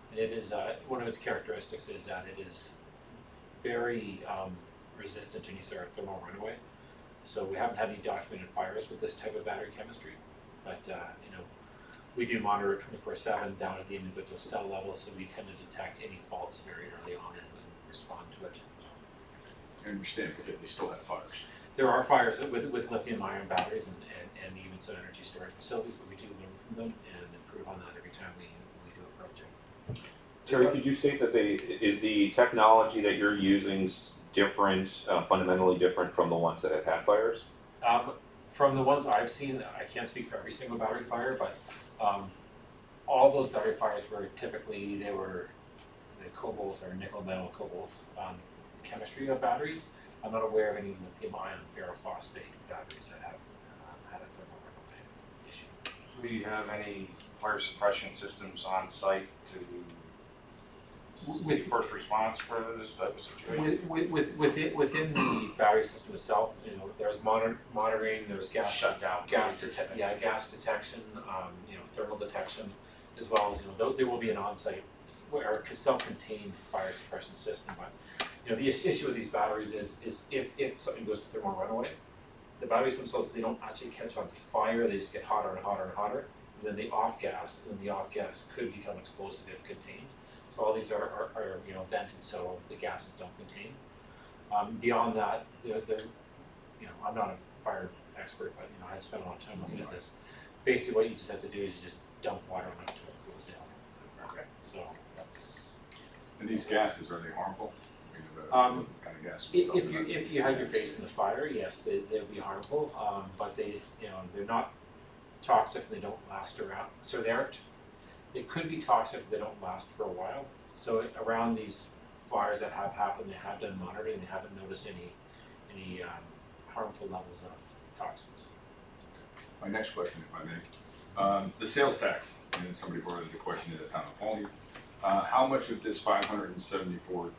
And it is, one of its characteristics is that it is very resistant to any sort of thermal runaway. So we haven't had any documented fires with this type of battery chemistry, but we do monitor it 24/7 down at the individual cell level, so we tend to detect any faults very early on and respond to it. I understand, but they still have fires. There are fires with lithium-ion batteries and even some energy storage facilities, but we do learn from them and improve on that every time we do a project. Terry, could you state that is the technology that you're using different, fundamentally different from the ones that have had fires? From the ones I've seen, I can't speak for every single battery fire, but all those battery fires were typically, they were the cobalt or nickel metal cobalt chemistry of batteries. I'm not aware of any lithium-ion ferrophosphate batteries that have had a thermal runaway issue. Do we have any fire suppression systems on site to With first response for this type of situation? within the battery system itself, there's monitoring, there's gas Shutdown. gas detection, thermal detection, as well as there will be an on-site or self-contained fire suppression system. But the issue with these batteries is if something goes to thermal runaway, the batteries themselves, they don't actually catch on fire. They just get hotter and hotter and hotter, and then they off gas, and the off gas could become explosive if contained. So all these are vented so the gases don't contain. Beyond that, I'm not a fire expert, but I've spent a lot of time looking at this. Basically, what you just have to do is you just dump water on it until it cools down. Okay. So that's. And these gases, are they harmful? What kind of gas? If you have your face in the fire, yes, they'll be harmful. But they're not toxic and they don't last around. So they could be toxic if they don't last for a while. So around these fires that have happened, they have done monitoring and they haven't noticed any harmful levels of toxins. My next question, if I may. The sales tax, and somebody brought up the question at the town of Paulding. How much of this 574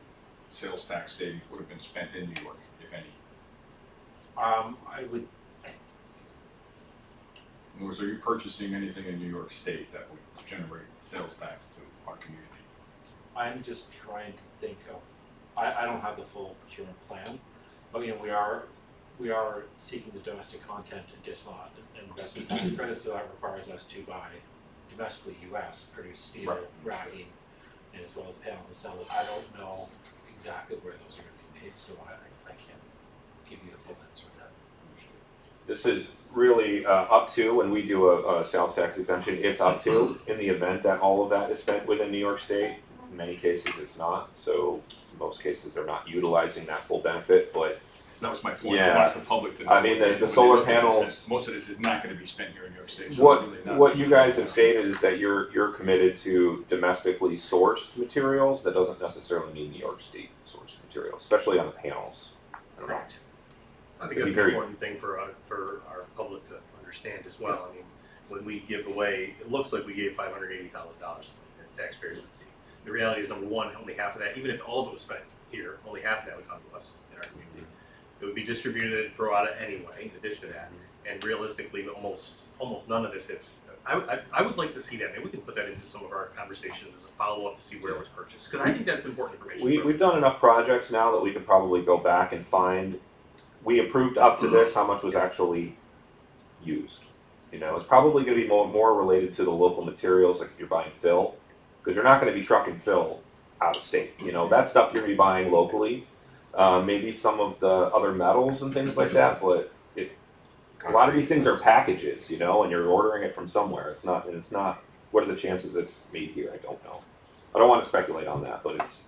sales tax savings would have been spent in New York, if any? In other words, are you purchasing anything in New York State that would generate sales tax to our community? I'm just trying to think of. I don't have the full procurement plan, but we are seeking the domestic content additional investment tax credits, so that requires us to buy domestically U.S. produced steel, racking, and as well as panels and cell. I don't know exactly where those are going to be paid, so I can't give you the full answer to that. This is really up to, when we do a sales tax exemption, it's up to in the event that all of that is spent within New York State. In many cases, it's not. So in most cases, they're not utilizing that full benefit, but That was my point. Yeah. I want the public to know. I mean, the solar panels. Most of this is not going to be spent here in New York State. So What it's really not what you guys have stated is that you're committed to domestically sourced materials. That doesn't necessarily mean New York State sourced materials, especially on the panels. Correct. I think It'd that's be an very- important thing for our public to understand as well. I mean, when we give away, it looks like we gave $580,000 that taxpayers would see. The reality is, number one, only half of that, even if all of it was spent here, only half of that would come to us in our community. It would be distributed pro rata anyway, in addition to that, and realistically, almost none of this, I would like to see that, maybe we can put that into some of our conversations as a follow-up to see where it was purchased, because I think that's important information. We've done enough projects now that we could probably go back and find, we approved up to this, how much was actually used. You know, it's probably gonna be more related to the local materials, like if you're buying fill, because you're not gonna be trucking fill out of state. You know, that stuff you're gonna be buying locally, maybe some of the other metals and things like that, but a lot of these things are packages, you know, and you're ordering it from somewhere. It's not, what are the chances it's made here? I don't know. I don't want to speculate on that, but it's.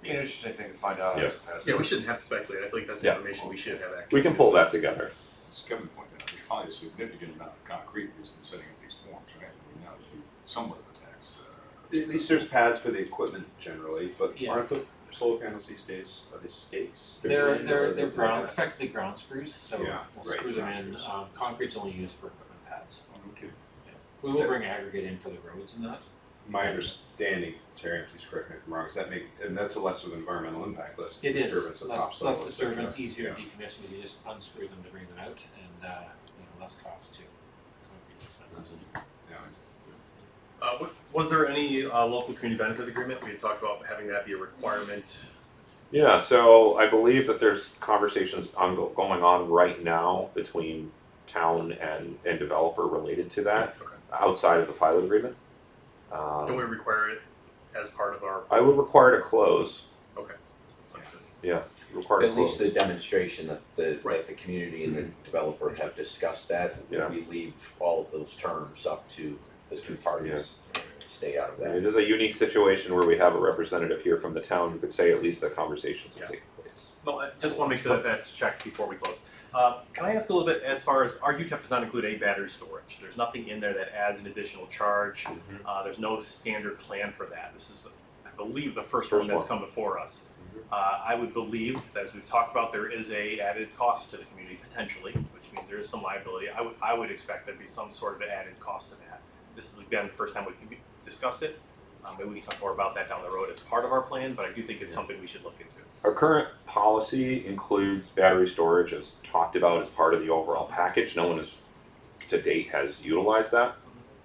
Be an interesting thing to find out. Yeah. As it passes. Yeah, we shouldn't have to speculate, I feel like that's Yeah. information we should have access to. We can pull that together. As Kevin pointed out, there's probably a significant amount of concrete used in setting up these forms, right? I mean, that would be somewhat of a tax. At least there's pads for the equipment generally, but Yeah. aren't the solar panels these days, are they stakes? They're ground, effectively ground screws, so Yeah, we'll right, screw them ground in. screws. Concrete's only used for equipment pads. Okay. We will bring aggregate in for the roads and that. My understanding, Terry, please correct me if I'm wrong, is and that's a less of an environmental impact, less It is, disturbance of less topsoil. et cetera. disturbance, easier to Yeah. decommission, because you just unscrew them to bring them out, and, less cost too. Concrete's expensive. Yeah. Was there any local community benefit agreement? We had talked about having that be a requirement. Yeah, so I believe that there's conversations going on right now between town and developer related to that, Okay. outside of the pilot agreement. Don't we require it as part of our? I would require to close. Okay. Understood. Yeah, require to At least close. the demonstration that Right. that the community and the developer have discussed that. Yeah. We leave all of those terms up to the two parties, stay out of I mean, that. it is a unique situation where we have a representative here from the town who could say at least that conversations have Yeah. taken place. No, I just want to make sure that that's checked before we close. Can I ask a little bit as far as our UTEP does not include any battery storage? There's nothing in there that adds an additional charge. There's no standard plan for that. This is, I believe, the first one that's come before us. I would believe, as we've talked about, there is a added cost to the community potentially, which means there is some liability. I would expect there'd be some sort of an added cost to that. This is again the first time we've discussed it. Maybe we can talk more about that down the road as part of our plan, but I do think it's something we should look into. Our current policy includes battery storage as talked about as part of the overall package. No one has, to date, has utilized that.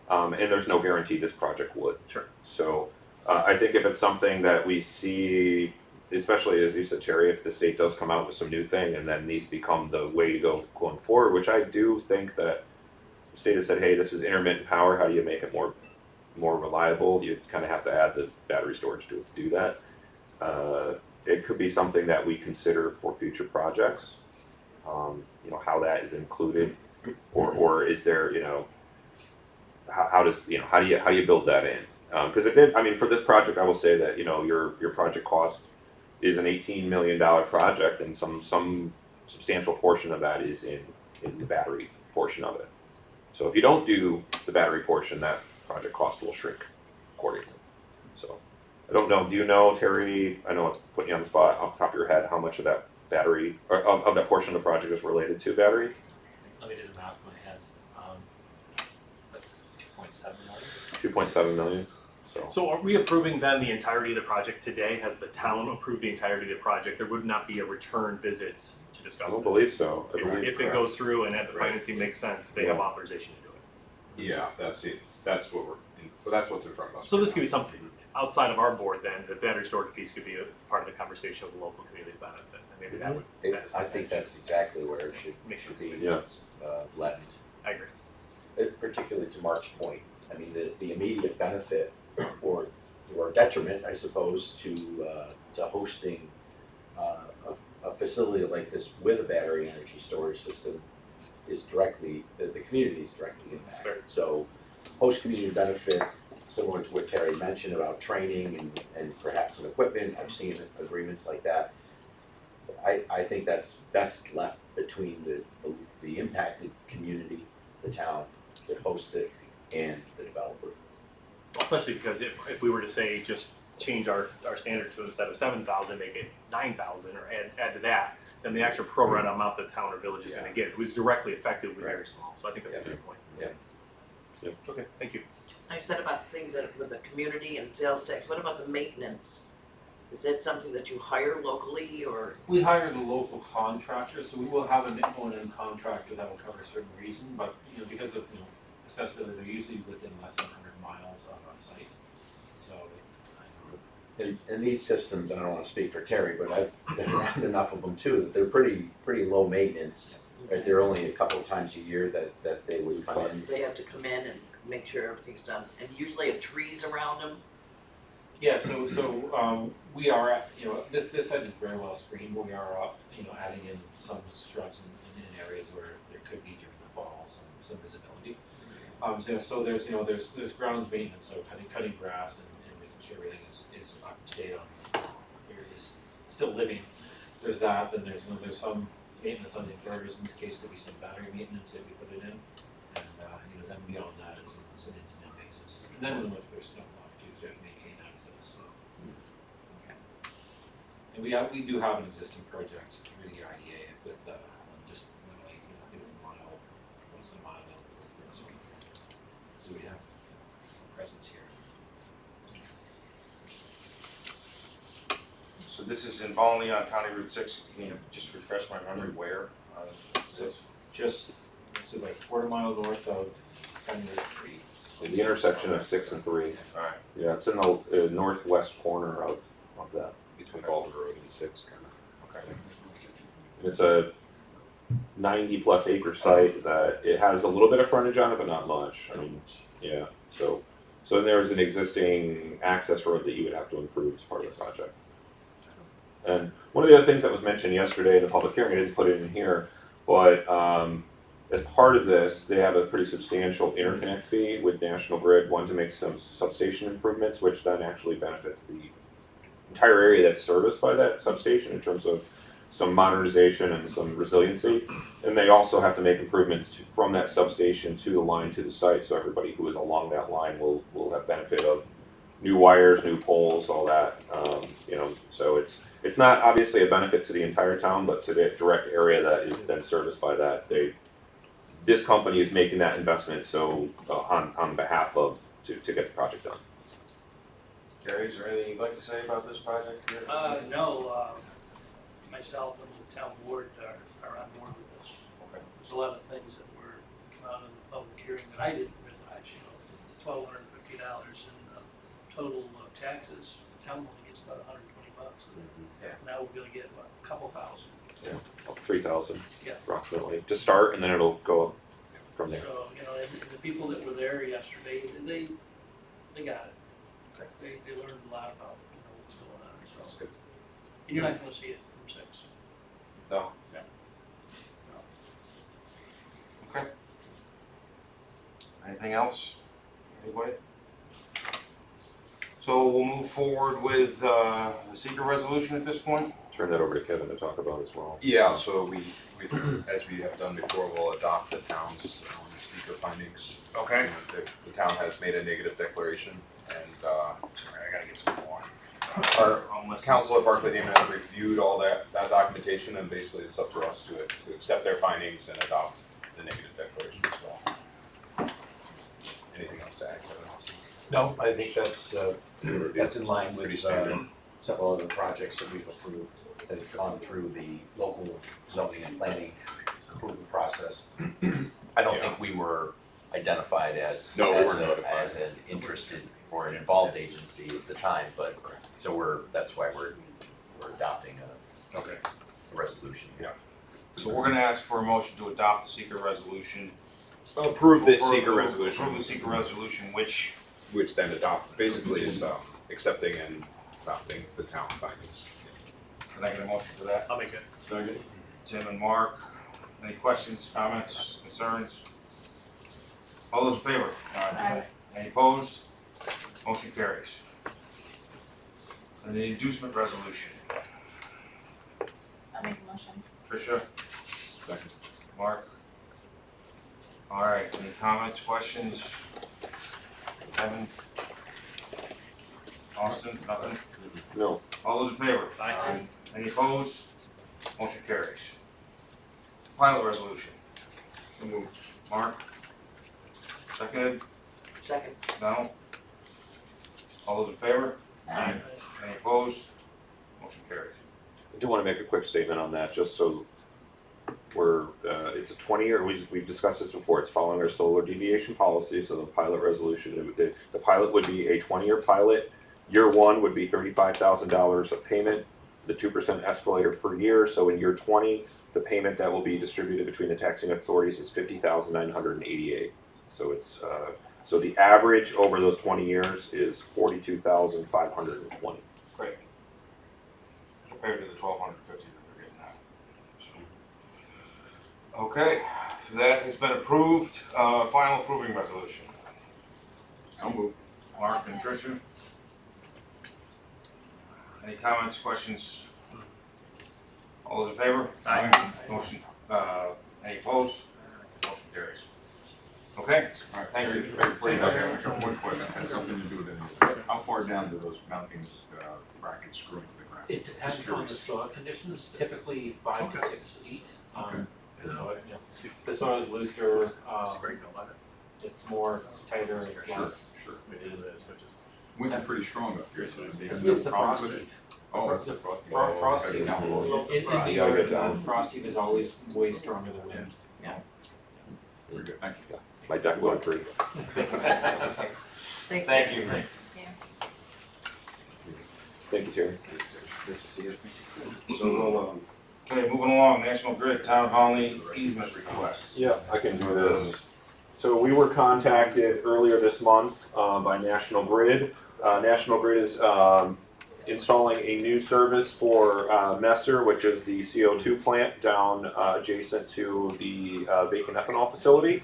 And there's no guarantee this project would. Sure. So I think if it's something that we see, especially as you said, Terry, if the state does come out with some new thing and then these become the way to go going forward, which I do think that the state has said, hey, this is intermittent power, how do you make it more reliable? You kind of have to add the battery storage to do that. It could be something that we consider for future projects. How that is included, or is there, how do you build that in? Because it did. I mean, for this project, I will say that your project cost is an $18 million project, and some substantial portion of that is in the battery portion of it. So if you don't do the battery portion, that project cost will shrink accordingly. So I don't know. Do you know, Terry? I know it's putting you on the spot off the top of your head. How much of that battery, or of that portion of the project, is related to battery? Let me do the math in my head. Like 2.7 million. 2.7 million. So are we approving then the entirety of the project today? Has the town approved the entirety of the project? There would not be a return visit to discuss I this? don't believe so. I If believe it goes through and the Right. financing makes sense, they have authorization to do it. Yeah, that's it, that's what that's what's in front of us. So this could be something outside of our board then, the battery storage piece could be a part of the conversation of the local community benefit. And maybe that would satisfy. I think that's exactly where it Makes should sense. be Yeah. left. I agree. Particularly to Mark's point. I mean, the immediate benefit or detriment, I suppose, to hosting a facility like this with a battery energy storage system is directly, the community is directly That's fair. impacted. So host community benefit, similar to what Terry mentioned about training and perhaps some equipment, I've seen agreements like that. I think that's best left between the impacted community, the town that hosts it, and the developer. Especially because if we were to say just change our standard to instead of 7,000, make it 9,000 or add to that, then the actual pro rata amount that the town or village is gonna get, who's directly affected, would be very small. So I think that's a good point. Yeah. Yep. Okay, thank you. I said about things that with the community and sales tax, what about the maintenance? Is that something that you hire locally or? We hire the local contractor, so we will have an O&M contractor that will cover a certain reason, but, you know, because of, you know, accessibility, they're usually within less than 100 miles of our site, so. And these systems, and I don't wanna speak for Terry, but I've been around enough of them too, that they're pretty low maintenance. Right, they're only a couple of times a year that they would come in. They have to come in and make sure everything's done, and usually have trees around them. Yeah, so we are at, you know, this site is very well screened. We are you know, adding in some shrubs in areas where there could be during the fall some visibility. So there's, you know, there's grounds maintenance, so cutting grass and making sure everything is up to date on is still living. There's that. Then there's, you know, there's some maintenance on the inverters in case there be some battery maintenance if we put it in, and you know, then beyond that it's an incident basis. And then if there's snowplow too, so we have to maintain access. And we do have an existing project through the IDA with just like, you know, I think it's less than a mile down the road. So we have a presence here. So this is in Volney on County Route 6. Can you just refresh my memory where? Just it's like a quarter mile north of County Route 3. In the intersection of 6 and 3. All right. Yeah, it's in the northwest corner of that. Between Baldwin Road and 6, kind of. Okay. It's a 90+ acre site that it has a little bit of frontage on it, but not much. I mean, yeah. So there's an existing access road that you would have to improve as part of the project. And one of the other things that was mentioned yesterday in the public hearing, I didn't put it in here, but as part of this, they have a pretty substantial interconnect fee with National Grid, one to make some substation improvements, which then actually benefits the entire area that's serviced by that substation in terms of some modernization and some resiliency. And they also have to make improvements from that substation to the line to the site, so everybody who is along that line will have benefit of new wires, new poles, all that. You know, so it's not obviously a benefit to the entire town, but to the direct area that is then serviced by that. This company is making that investment so on behalf of to get the project done. Gary, is there anything you'd like to say about this project here? No, myself and the town board are on board with this. Okay. There's a lot of things that were come out in the public hearing that I didn't realize, you know, $1,250 in total taxes. The town only gets about $120. Yeah. Now we're gonna get, what, a couple thousand. Yeah, 3,000 Yeah. approximately to start, and then it'll go up from there. So, you know, and the people that were there yesterday, they got it. Okay. They learned a lot about, you know, what's going on, so. That's good. And you're not gonna see it from 6. No. Yeah. Okay. Anything else? Anybody? So we'll move forward with the secret resolution at this point. Turn that over to Kevin to talk about as well. Yeah, so we as we have done before, we'll adopt the town's secret findings. Okay. The town has made a negative declaration, and Sorry, I gotta get some more. our I'm listening. council at Barclay Damon has reviewed all that documentation, and basically it's up to us to accept their findings and adopt the negative declaration as well. Anything else to add, Kevin? No, I think that's in line Pretty with standard. several other projects that we've approved that have gone through the local zoning and planning approval process. I don't think we were identified as No, we weren't notified. as an interested or an involved agency at the time, but so that's why we're adopting Okay. a resolution. Yeah. So we're gonna ask for a motion to adopt the secret resolution. Approve this For- secret for- resolution. Approve the secret resolution, which, Which then basically is accepting and adopting the town findings. can I get a motion for that? I'll make it. Second. Tim and Mark, any questions, comments, concerns? All those in favor? Aye. Any opposed? Motion carries. And the inducement resolution, I'll make a motion. Tricia? Second. Mark? All right, any comments, questions? Kevin? Austin, nothing? No. All those in favor? Aye. Any opposed? Motion carries. Pilot resolution. So moved. Mark? Seconded? Second. No? All those in favor? Aye. Any opposed? Motion carries. I do want to make a quick statement on that, just so it's a 20-year, we've discussed this before, it's following our solar deviation policy, so the pilot resolution, the pilot would be a 20-year pilot. Year one would be $35,000 of payment, the 2% escalator per year, so in year 20, the payment that will be distributed between the taxing authorities is $50,988. So it's, so the average over those 20 years is $42,520. Great. Compared to the 1,250 that they're getting now. So. Okay, that has been approved. Final approving resolution. So moved. Mark and Tricia. Any comments, questions? All those in favor? Aye. Motion, any opposed? Motion carries. Okay, All right, thank you. Before you go, I got one question, has something to do with it. How far down do those mountings, brackets screw into the ground? It depends on the soil conditions, typically 5 to 6 feet. The soil is looser, it's more, it's tighter, it's less. Sure. Winds are pretty strong up here, so they have no It's the problems frost with it? heave. Oh, The frosty. Frost Okay. heave, in Frost. the Yeah, I get yard, that. frost heave is always way stronger than wind. Very good, thank you. My deck went through. Thanks. Thank you. Yeah. Thank you, Terry. So we'll, okay, moving along, National Grid, Town of Holly easement requests. Yeah, I can do this. So we were contacted earlier this month by National Grid. National Grid is installing a new service for Messer, which is the CO2 plant down adjacent to the vacant ethanol facility.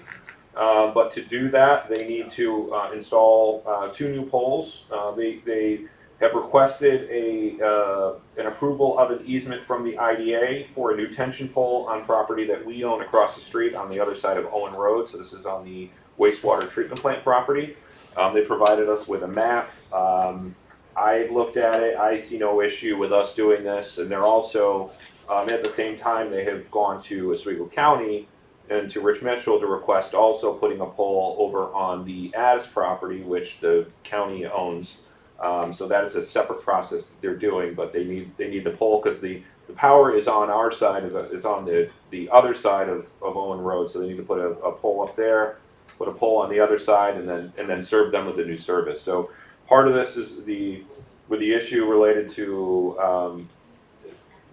But to do that, they need to install 2 new poles. They have requested an approval of an easement from the IDA for a new tension pole on property that we own across the street on the other side of Owen Road. So this is on the wastewater treatment plant property. They provided us with a map. I looked at it. I see no issue with us doing this. And they're also, at the same time, they have gone to Oswego County and to Rich Mitchell to request also putting a pole over on the Addis property, which the county owns. So that is a separate process that they're doing, but they need the pole because the power is on our side, is on the other side of Owen Road. So they need to put a pole up there, put a pole on the other side, and then serve them with a new service. So part of this is with the issue related to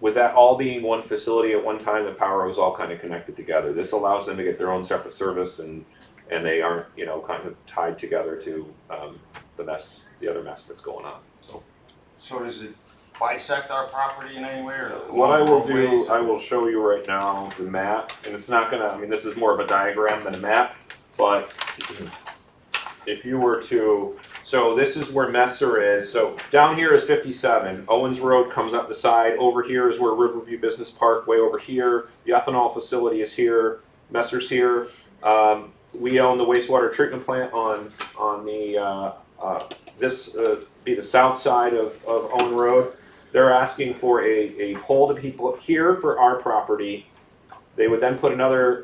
with that all being one facility at one time, the power was all kind of connected together. This allows them to get their own separate service, and they aren't kind of tied together to the other mess that's going on. So does it bisect our property in any way, or? What I will do, roadways? I will show you right now the map, and it's not gonna, I mean, this is more of a diagram than a map, but if you were to, so this is where Messer is, so down here is 57, Owens Road comes up the side, over here is where Riverview Business Park, way over here, the ethanol facility is here, Messer's here, we own the wastewater treatment plant on the, this be the south side of Owen Road. They're asking for a pole to be put here for our property. They would then put another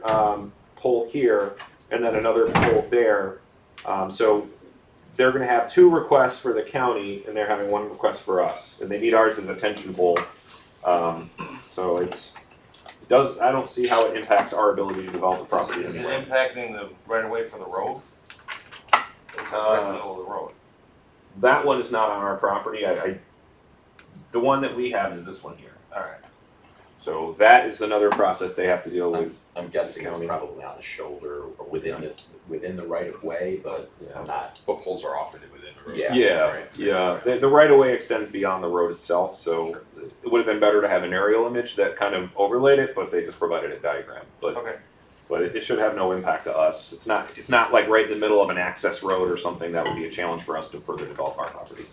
pole here and then another pole there. So they're going to have 2 requests for the county, and they're having 1 request for us. And they need ours as a tension pole. So I don't see how it impacts our ability to develop the property. Is it impacting the right of way for the road? It's right in the middle of the road. That one is not on our property. The one that we have is this one here. Alright. So that is another process they have to deal with. I'm guessing it's County. probably on the shoulder or within the right of way, but not. But poles are often within the road. Yeah. The right of way extends beyond the road itself, so it would have been better to have an aerial image that kind of overlaid it, but they just provided a diagram. Okay. But it should have no impact to us. It's not like right in the middle of an access road or something that would be a challenge for us to further develop our property.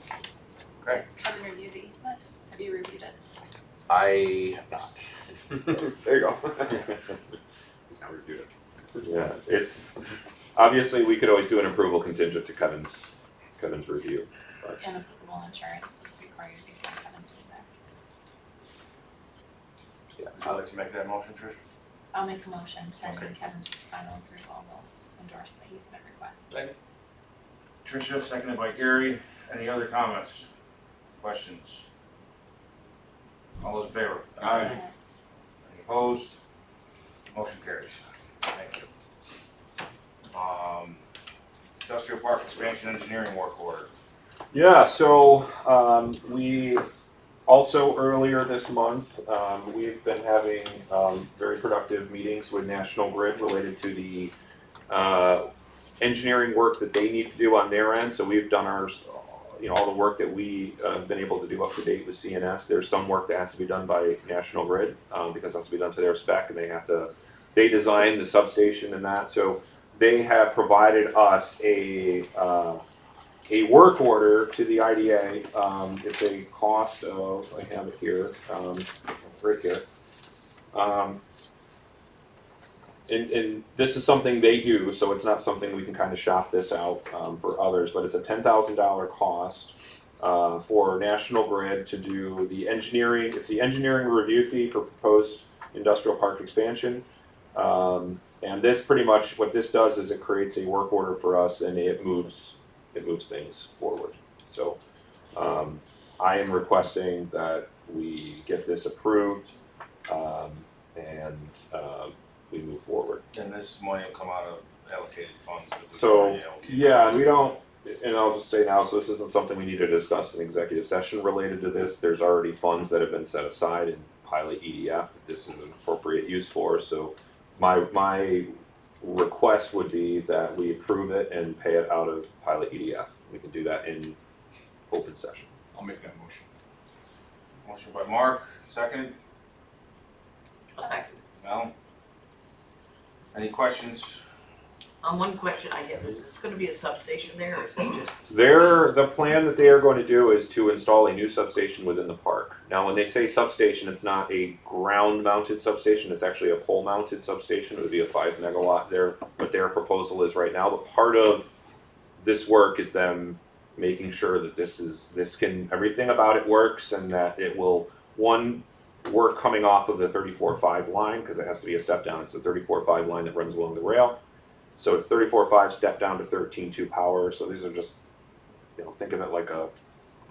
Great. Has Kevin reviewed the easement? Have you reviewed it? I have not. There you go. Now reviewed it. Yeah, it's obviously we could always do an approval contingent to Kevin's review. And applicable insurance is required based on Kevin's feedback. I'd like to make that motion, Trish. I'll make a motion pending Okay. Kevin's final approval, will endorse the easement request. Tricia, seconded by Gary. Any other comments? Questions? All those in favor? Aye. Any opposed? Motion carries. Thank you. Industrial Park Expansion Engineering Work Order. Yeah, so we also earlier this month, we've been having very productive meetings with National Grid related to the engineering work that they need to do on their end. So we've done ours, all the work that we have been able to do up to date with CNS. There's some work that has to be done by National Grid because it has to be done to their spec, and they design the substation and that. So they have provided us a work order to the IDA. It's a cost of, I have it here, right here. And this is something they do, so it's not something we can kind of shop this out for others, but it's a $10,000 cost for National Grid to do the engineering. It's the engineering review fee for proposed industrial park expansion. And this pretty much, what this does is it creates a work order for us, and it moves things forward. So I am requesting that we get this approved and we move forward. And this money will come out of allocated funds. that we've So, already allocated. yeah, and we don't, and I'll just say now, so this isn't something we need to discuss in executive session related to this. There's already funds that have been set aside in pilot EDF that this is an appropriate use for. So my request would be that we approve it and pay it out of pilot EDF. We can do that in open session. I'll make that motion. Motion by Mark, second. A second. Mel? Any questions? One question I have, is this gonna be a substation there, or is it just, The plan that they are going to do is to install a new substation within the park. Now, when they say substation, it's not a ground-mounted substation, it's actually a pole-mounted substation. It would be a 5 megawatt there, what their proposal is right now. But part of this work is them making sure that everything about it works, and that it will, work coming off of the 34.5 line, because it has to be a step down. It's the 34.5 line that runs along the rail. So it's 34.5 step down to 13.2 power. So these are just, think of it like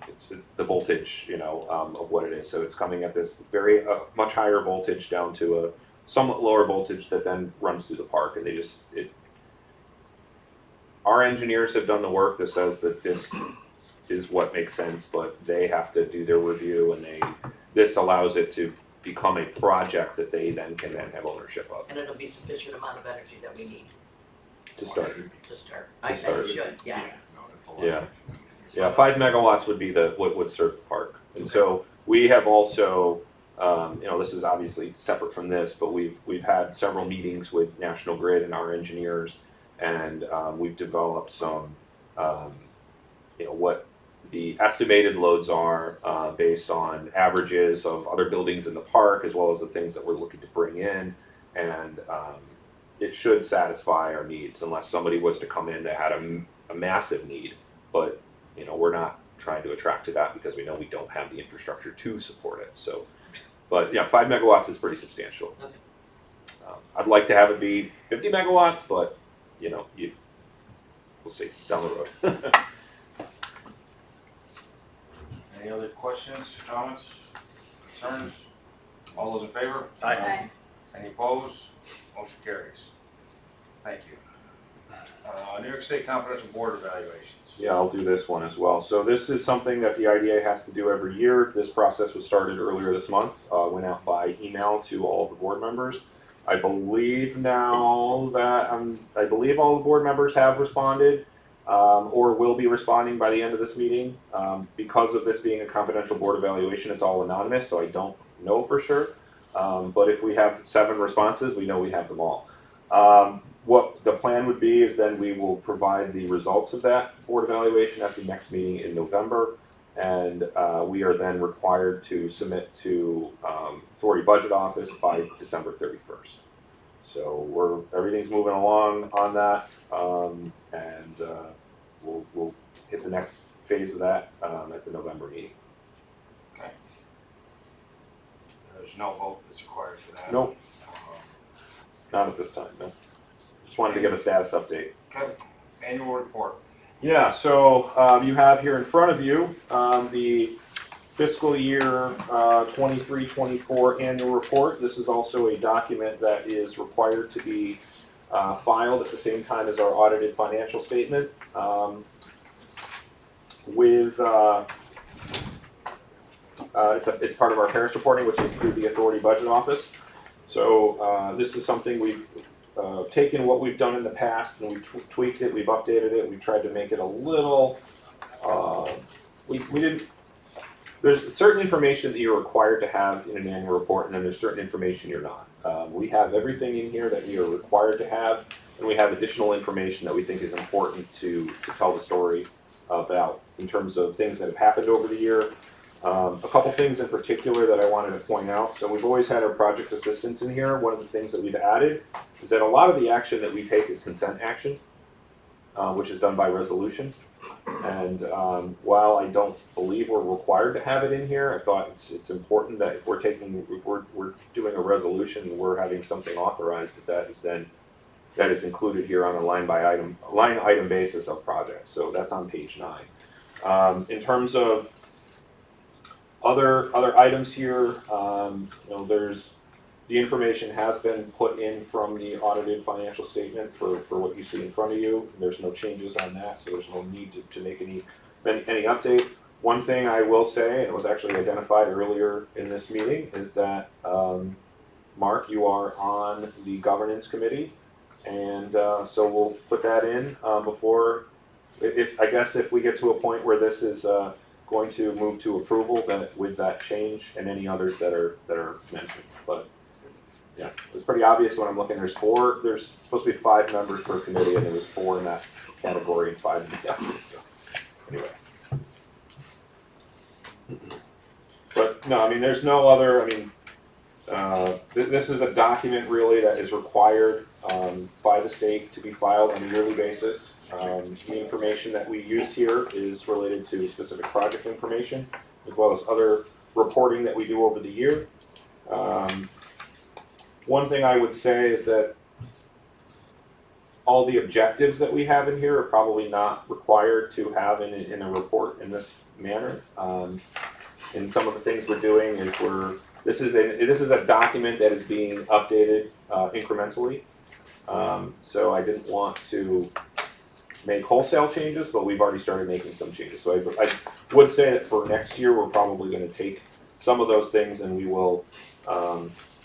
it's the voltage, of what it is. So it's coming at this very much higher voltage down to a somewhat lower voltage that then runs through the park. And our engineers have done the work that says that this is what makes sense, but they have to do their review, and this allows it to become a project that they then can have ownership of and it'll be sufficient amount of energy that we need to start. to start? I start. think it should, yeah. No, that's a lot. Yeah. Yeah, 5 megawatts would be what would serve the park. And so we have also, this is obviously separate from this, but we've had several meetings with National Grid and our engineers, and we've developed some, what the estimated loads are based on averages of other buildings in the park, as well as the things that we're looking to bring in. And it should satisfy our needs, unless somebody was to come in that had a massive need. But we're not trying to attract to that, because we know we don't have the infrastructure to support it. So, but yeah, 5 megawatts is pretty substantial. Okay. I'd like to have it be 50 megawatts, but we'll see down the road. Any other questions, comments, concerns? All those in favor? Aye. Any opposed? Motion carries. Thank you. New York State Confidential Board Evaluations. Yeah, I'll do this one as well. So this is something that the IDA has to do every year. This process was started earlier this month, went out by email to all of the board members. I believe now that, I believe all the board members have responded, or will be responding by the end of this meeting. Because of this being a confidential board evaluation, it's all anonymous, so I don't know for sure. But if we have 7 responses, we know we have them all. What the plan would be is then we will provide the results of that board evaluation at the next meeting in November, and we are then required to submit to Authority Budget Office by December 31st. So everything's moving along on that, and we'll hit the next phase of that at the November meeting. Okay. There's no vote that's required for that. Nope, not at this time, no. Just wanted to give a status update. Okay, annual report. Yeah, so you have here in front of you the fiscal year 23-24 annual report. This is also a document that is required to be filed at the same time as our audited financial statement. It's part of our Harris reporting, which is through the Authority Budget Office. So this is something we've taken what we've done in the past and we've tweaked it, we've updated it, we've tried to make it a little, we didn't, there's certain information that you're required to have in an annual report, and then there's certain information you're not. We have everything in here that we are required to have, and we have additional information that we think is important to tell the story about in terms of things that have happened over the year. A couple things in particular that I wanted to point out. So we've always had our project assistance in here. One of the things that we've added is that a lot of the action that we take is consent action, which is done by resolution. And while I don't believe we're required to have it in here, I thought it's important that if we're doing a resolution and we're having something authorized, that is included here on a line item basis of projects. So that's on page 9. In terms of other items here, there's the information has been put in from the audited financial statement for what you see in front of you. There's no changes on that, so there's no need to make any update. One thing I will say, and it was actually identified earlier in this meeting, is that Mark, you are on the governance committee, and so we'll put that in before. If we get to a point where this is going to move to approval, then with that change and any others that are mentioned. But yeah, it's pretty obvious when I'm looking. There's supposed to be 5 members per committee, and there was 4 in that category and 5 in the others. So anyway, but no, I mean, there's no other. I mean, this is a document really that is required by the state to be filed on a yearly basis. The information that we use here is related to specific project information, as well as other reporting that we do over the year. One thing I would say is that all the objectives that we have in here are probably not required to have in a report in this manner. And some of the things we're doing is this is a document that is being updated incrementally. So I didn't want to make wholesale changes, but we've already started making some changes. So I would say that for next year, we're probably going to take some of those things and we will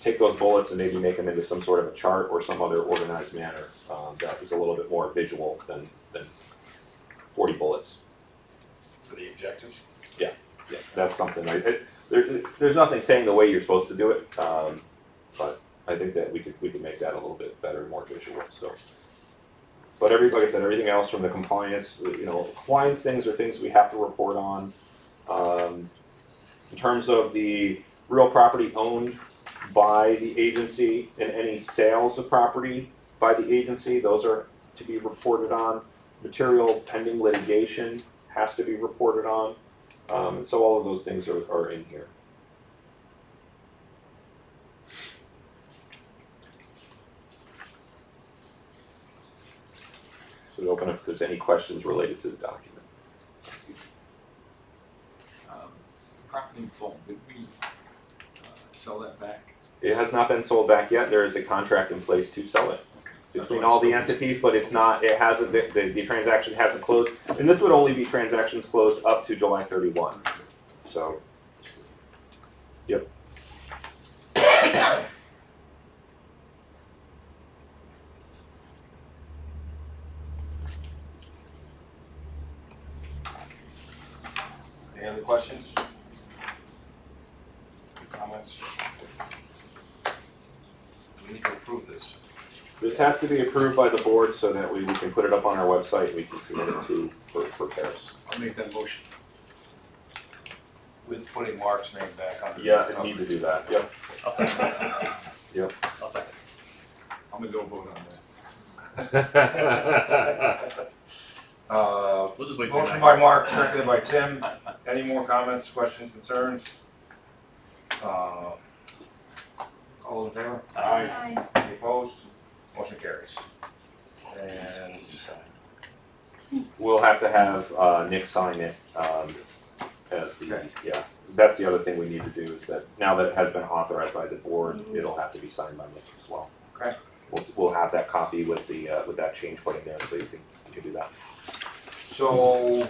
take those bullets and maybe make them into some sort of a chart or some other organized manner that is a little bit more visual than 40 bullets. For the objectives? Yeah, that's something. There's nothing saying the way you're supposed to do it, but I think that we could make that a little bit better and more visual. So, but like I said, everything else from the compliance, compliance things are things we have to report on. In terms of the real property owned by the agency and any sales of property by the agency, those are to be reported on. Material pending litigation has to be reported on. So all of those things are in here. So we open up if there's any questions related to the document. Property and phone, did we sell that back? It has not been sold back yet. There is a contract in place to sell it between all the entities, but it's not. It hasn't. The transaction hasn't closed, and this would only be transactions closed up to July 31. So, yep. Any other questions? Comments? We need to approve this. This has to be approved by the board so that we can put it up on our website and we can submit it for Paris. I'll make that motion. With putting Mark's name back on. Yeah, I need to do that. Yep. I'll second that. Yep. I'll second. I'm gonna go vote on that. We'll just wait for Motion by Mark, seconded by Tim. Any more comments, questions, concerns? All in favor? Aye. Any opposed? Motion carries. And We'll have to have Nick sign it, as the, Okay. yeah. That's the other thing we need to do is that now that it has been authorized by the board, it'll have to be signed by Nick as well. Okay. We'll have that copy with the, with that change put in there, so you can do that. So,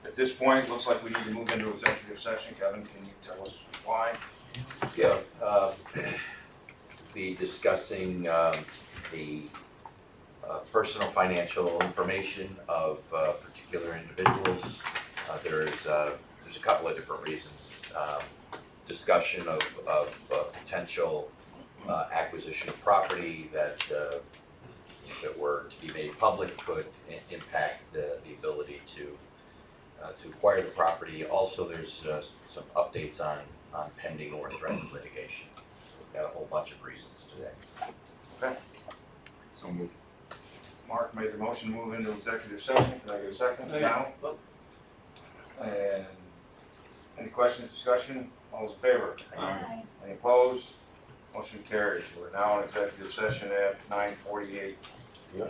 at this point, looks like we need to move into executive session. Kevin, can you tell us why? Yeah, be discussing the personal financial information of particular individuals. There's a couple of different reasons. Discussion of potential acquisition of property that if it were to be made public could impact the ability to acquire the property. Also, there's some updates on pending or threatened litigation. We've got a whole bunch of reasons today. So moved. Mark made the motion to move into executive session. Can I get a second? Sal? And any questions, discussion? All those in favor? Aye. Any opposed? Motion carries. We're now in executive session at 9:48. Yeah.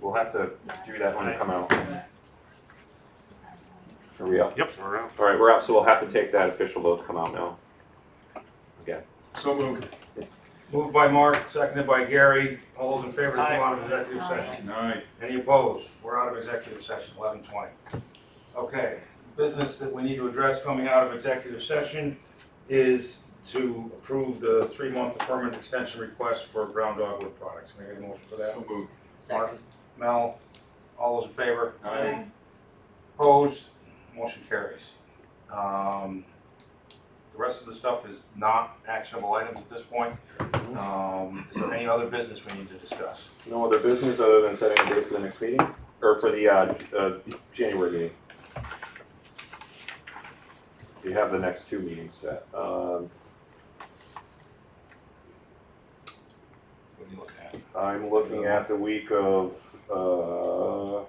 we'll have to do that when you come out. Are we out? Yep, we're out. All right, we're out, so we'll have to take that official vote to come out now. Okay. So moved. Moved by Mark, seconded by Gary. All those in favor to come out of executive session? Aye. Any opposed? We're out of executive session, 11:20. Okay, business that we need to address coming out of executive session is to approve the 3-month deferment extension request for Brown Dogwood Products. Can I get a motion for that? So moved. Mark, Mel, all those in favor? Aye. Opposed? Motion carries. The rest of the stuff is not actionable items at this point. Is there any other business we need to discuss? No other business other than setting a date for the next meeting, or for the January meeting. You have the next 2 meetings set. What are you looking at? I'm looking at the week of, do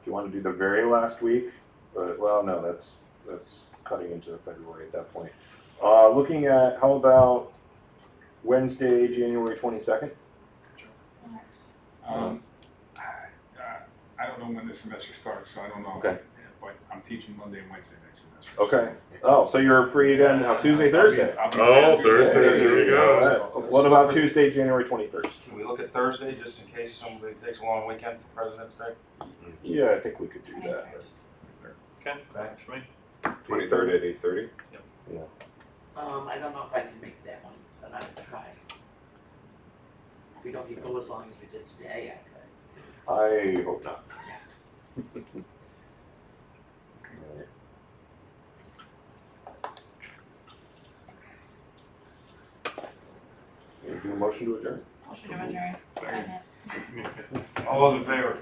you want to do the very last week? But, well, no, that's cutting into February at that point. Looking at, how about Wednesday, January 22nd? I don't know when the semester starts, so I don't know. Okay. But I'm teaching Monday and Wednesday next semester. Okay. Oh, so you're free again now Tuesday, Thursday? I'll be Oh, Tuesday, Thursday, there you go. All right. What about Tuesday, January 21st? Can we look at Thursday, just in case somebody takes a long weekend for President's Day? Yeah, I think we could do that. Okay, works for me. 23rd at 8:30. I don't know if I can make that one, but I'll try. If we don't go as long as we did today, I could. I hope not. Can you do a motion to adjourn? Motion to adjourn. Second. All those in favor?